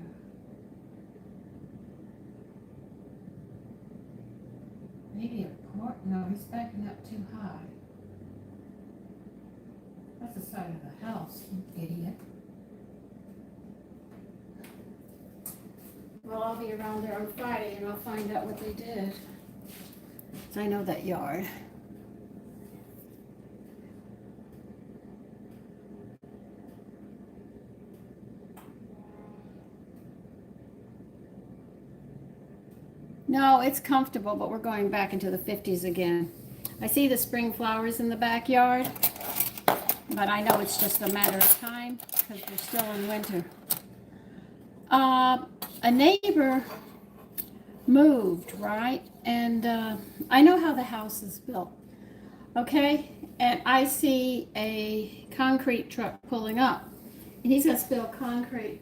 Maybe a port? No, he's backing up too high. That's the side of the house, you idiot. Well, I'll be around there on Friday and I'll find out what they did. So I know that yard. No, it's comfortable, but we're going back into the 50s again. I see the spring flowers in the backyard, but I know it's just a matter of time because we're still in winter. A neighbor moved, right? And I know how the house is built, okay? And I see a concrete truck pulling up, and he's gonna spill concrete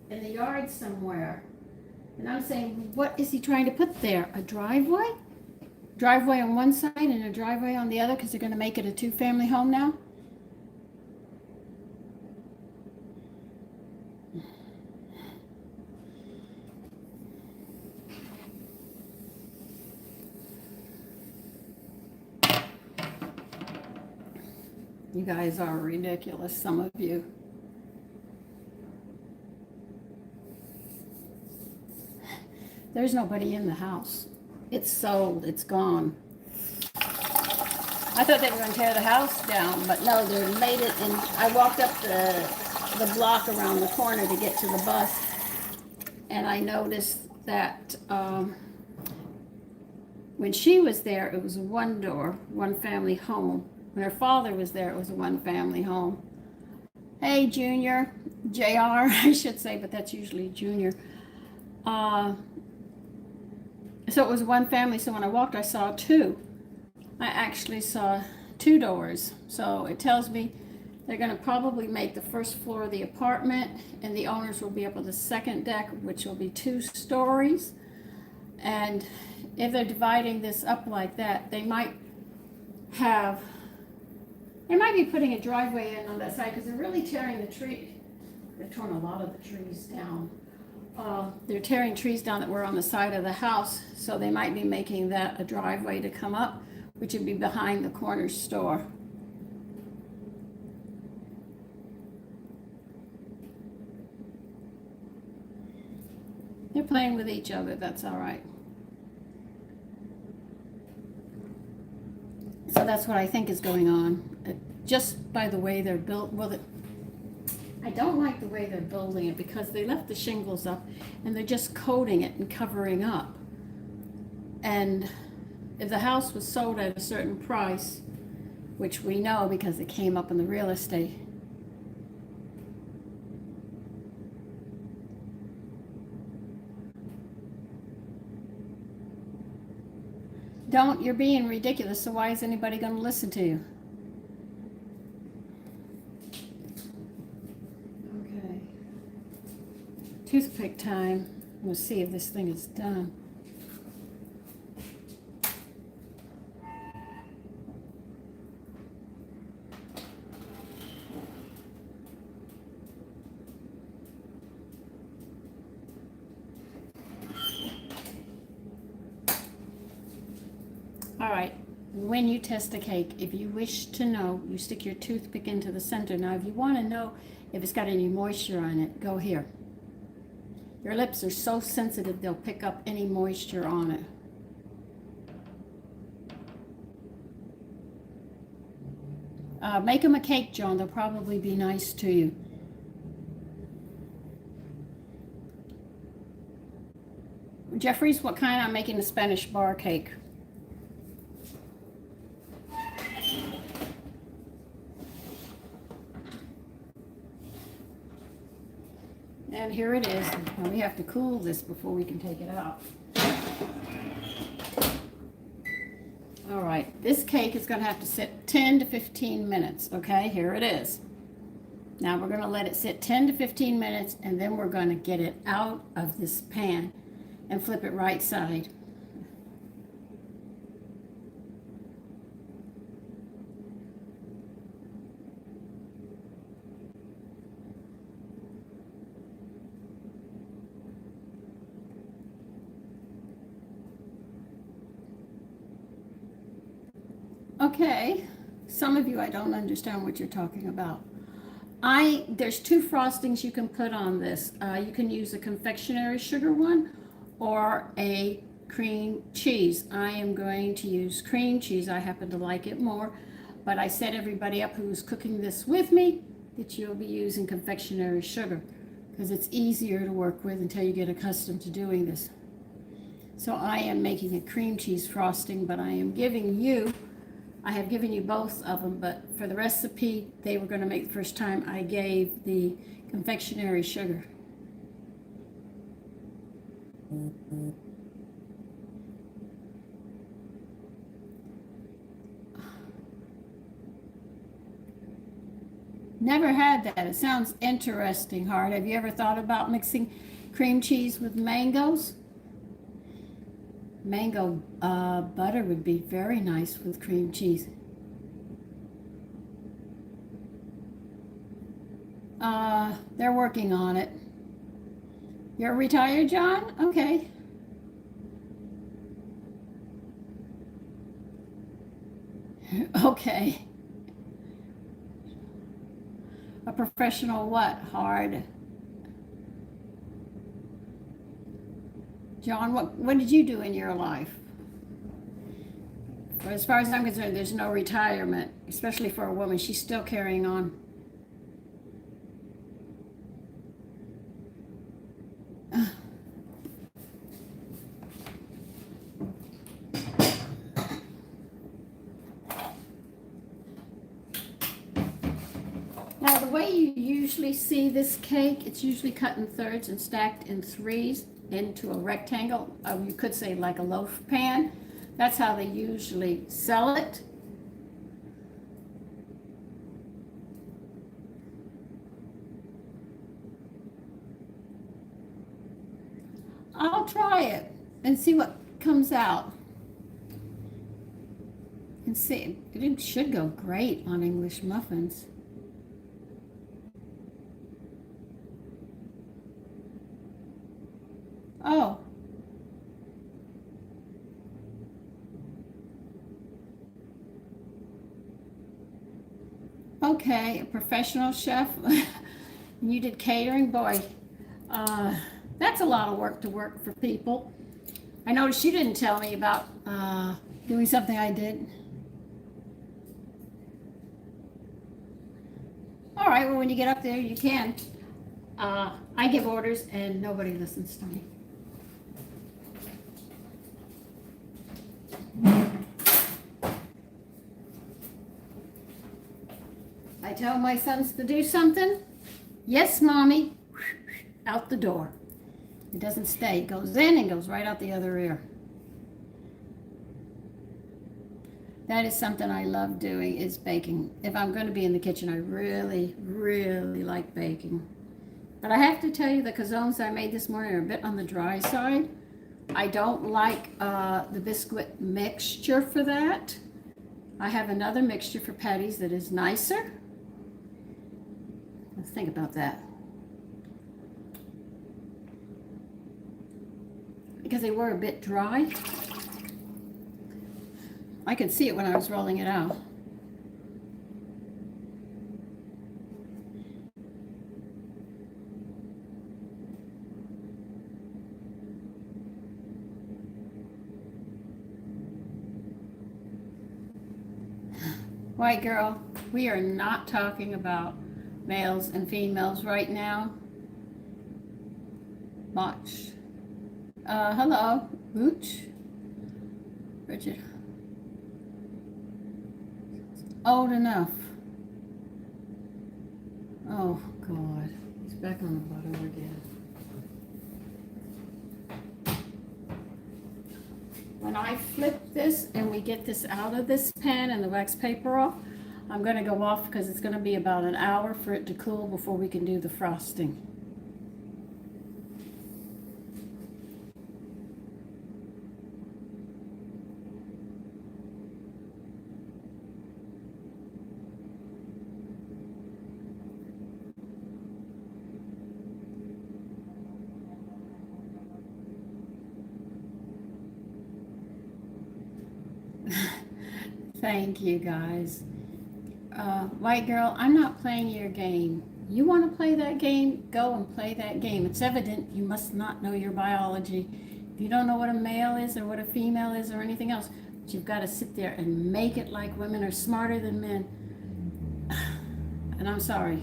in the yard somewhere. And I'm saying, what is he trying to put there? A driveway? Driveway on one side and a driveway on the other because they're going to make it a two-family home now? You guys are ridiculous, some of you. There's nobody in the house. It's sold. It's gone. I thought they were going to tear the house down, but no, they made it. And I walked up the block around the corner to get to the bus, and I noticed that when she was there, it was a one-door, one-family home. When her father was there, it was a one-family home. Hey, Junior, JR, I should say, but that's usually Junior. So it was one family, so when I walked, I saw two. I actually saw two doors. So it tells me they're going to probably make the first floor of the apartment, and the owners will be up on the second deck, which will be 2 stories. And if they're dividing this up like that, they might be putting a driveway in on that side because they're really tearing the tree. They're torn a lot of the trees down. They're tearing trees down that were on the side of the house, so they might be making that a driveway to come up, which would be behind the corner store. They're playing with each other, that's all right. So that's what I think is going on. Just by the way they're built, well, I don't like the way they're building it because they left the shingles up and they're just coating it and covering up. And if the house was sold at a certain price, which we know because it came up in the real estate, Don't, you're being ridiculous, so why is anybody going to listen to you? Okay. Toothpick time. We'll see if this thing is done. All right, when you test a cake, if you wish to know, you stick your toothpick into the center. Now, if you want to know if it's got any moisture on it, go here. Your lips are so sensitive, they'll pick up any moisture on it. Make them a cake, John. They'll probably be nice to you. Jeffries, what kind? I'm making a Spanish bar cake. And here it is. Now we have to cool this before we can take it out. All right, this cake is going to have to sit 10 to 15 minutes, okay? Here it is. Now we're going to let it sit 10 to 15 minutes, and then we're going to get it out of this pan and flip it right side. Okay, some of you, I don't understand what you're talking about. There's two frostings you can put on this. You can use a confectionery sugar one or a cream cheese. I am going to use cream cheese. I happen to like it more, but I set everybody up who's cooking this with me that you'll be using confectionery sugar because it's easier to work with until you get accustomed to doing this. So I am making a cream cheese frosting, but I have given you both of them, but for the recipe they were going to make the first time, I gave the confectionery sugar. Never had that. It sounds interesting, Hart. Have you ever thought about mixing cream cheese with mangoes? Mango butter would be very nice with cream cheese. They're working on it. You're retired, John? Okay. Okay. A professional what? Hard. John, what did you do in your life? Well, as far as I'm concerned, there's no retirement, especially for a woman. She's still carrying on. Now, the way you usually see this cake, it's usually cut in thirds and stacked in threes into a rectangle. You could say like a loaf pan. That's how they usually sell it. I'll try it and see what comes out. And see, it should go great on English muffins. Oh. Okay, a professional chef. You did catering, boy. That's a lot of work to work for people. I noticed you didn't tell me about doing something I did. All right, well, when you get up there, you can. I give orders and nobody listens to me. I tell my sons to do something. Yes, Mommy. Out the door. It doesn't stay. It goes in and goes right out the other ear. That is something I love doing, is baking. If I'm going to be in the kitchen, I really, really like baking. But I have to tell you, the calzones I made this morning are a bit on the dry side. I don't like the biscuit mixture for that. I have another mixture for patties that is nicer. Let's think about that. Because they were a bit dry. I could see it when I was rolling it out. White girl, we are not talking about males and females right now. Watch. Hello, Hooch. Richard. Old enough. Oh, God. He's back on the butter again. When I flip this and we get this out of this pan and the wax paper off, I'm going to go off because it's going to be about an hour for it to cool before we can do the frosting. Thank you, guys. White girl, I'm not playing your game. You want to play that game? Go and play that game. It's evident you must not know your biology. If you don't know what a male is or what a female is or anything else, but you've got to sit there and make it like women are smarter than men. And I'm sorry.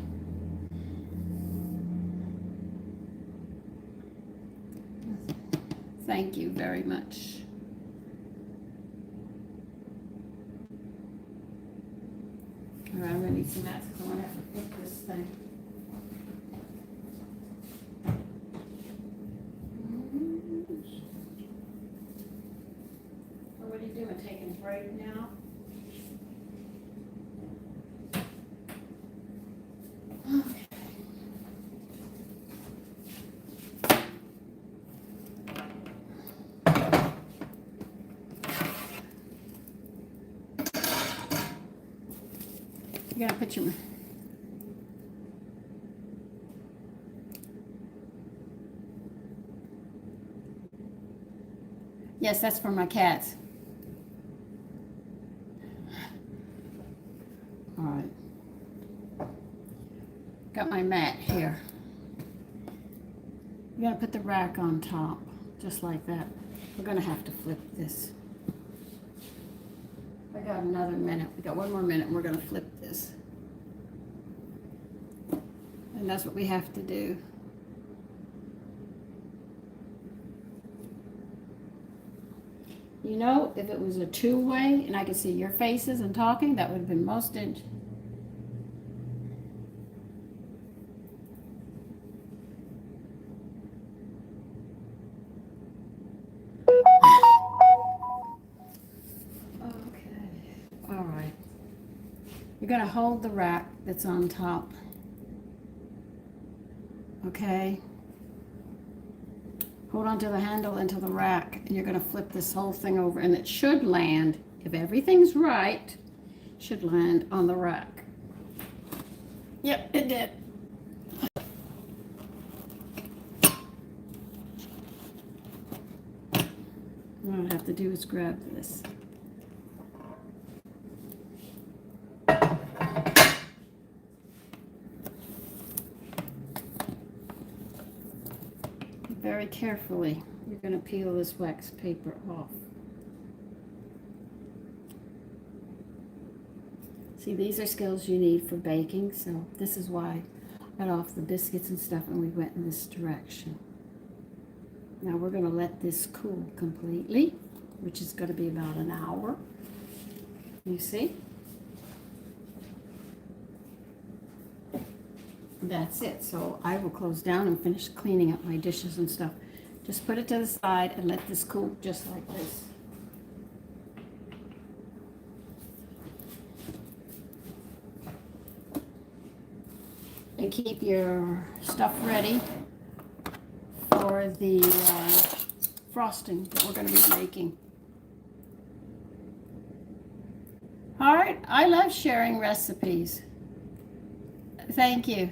Thank you very much. All right, I'm going to need some mats because I want to have to flip this thing. So what are you doing? Taking a break now? Okay. You gotta put your... Yes, that's for my cats. All right. Got my mat here. You gotta put the rack on top, just like that. We're gonna have to flip this. I got another minute. We got one more minute and we're gonna flip this. And that's what we have to do. You know, if it was a two-way and I could see your faces and talking, that would have been most interesting. You're going to hold the rack that's on top, okay? Hold on to the handle into the rack, and you're going to flip this whole thing over, and it should land, if everything's right, should land on the rack. Yep, it did. All I have to do is grab this. Very carefully, you're going to peel this wax paper off. See, these are skills you need for baking, so this is why I got off the biscuits and stuff and we went in this direction. Now we're going to let this cool completely, which is going to be about an hour. You see? That's it. So I will close down and finish cleaning up my dishes and stuff. Just put it to the side and let this cool just like this. and keep your stuff ready for the frosting that we're going to be making. All right, I love sharing recipes. Thank you.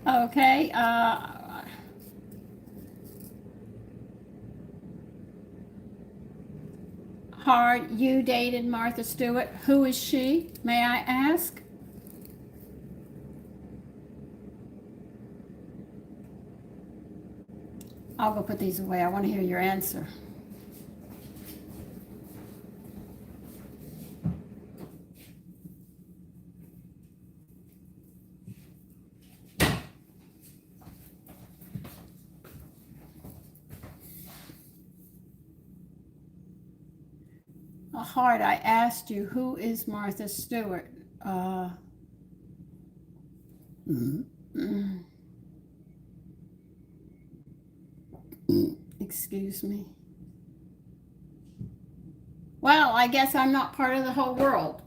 Okay. Hard, you dated Martha Stewart. Who is she, may I ask? I'll go put these away. I want to hear your answer. Hard, I asked you, who is Martha Stewart? Excuse me. Well, I guess I'm not part of the whole world.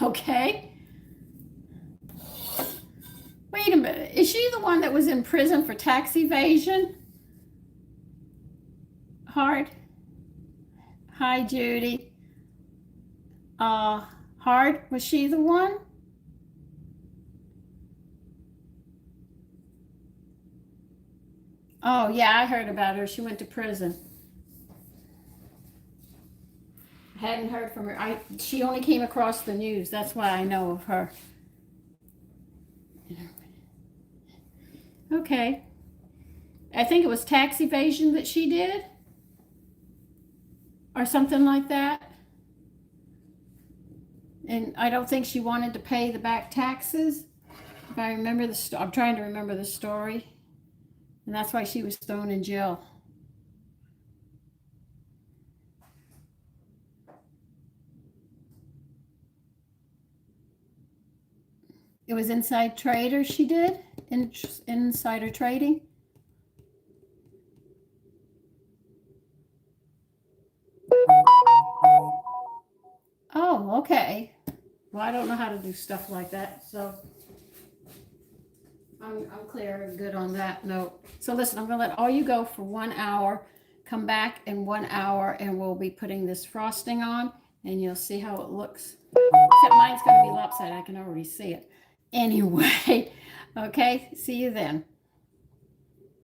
Okay. Wait a minute. Is she the one that was in prison for tax evasion? Hard. Hi, Judy. Hard, was she the one? Oh, yeah, I heard about her. She went to prison. I hadn't heard from her. She only came across the news. That's why I know of her. Okay. I think it was tax evasion that she did, or something like that. And I don't think she wanted to pay the back taxes. If I remember I'm trying to remember the story. And that's why she was thrown in jail. It was inside trader she did? Insider trading? Oh, okay. Well, I don't know how to do stuff like that, so I'm clear and good on that note. So listen, I'm going to let all you go for 1 hour. Come back in 1 hour, and we'll be putting this frosting on, and you'll see how it looks. Except mine's going to be lopsided. I can already see it. Anyway, okay, see you then.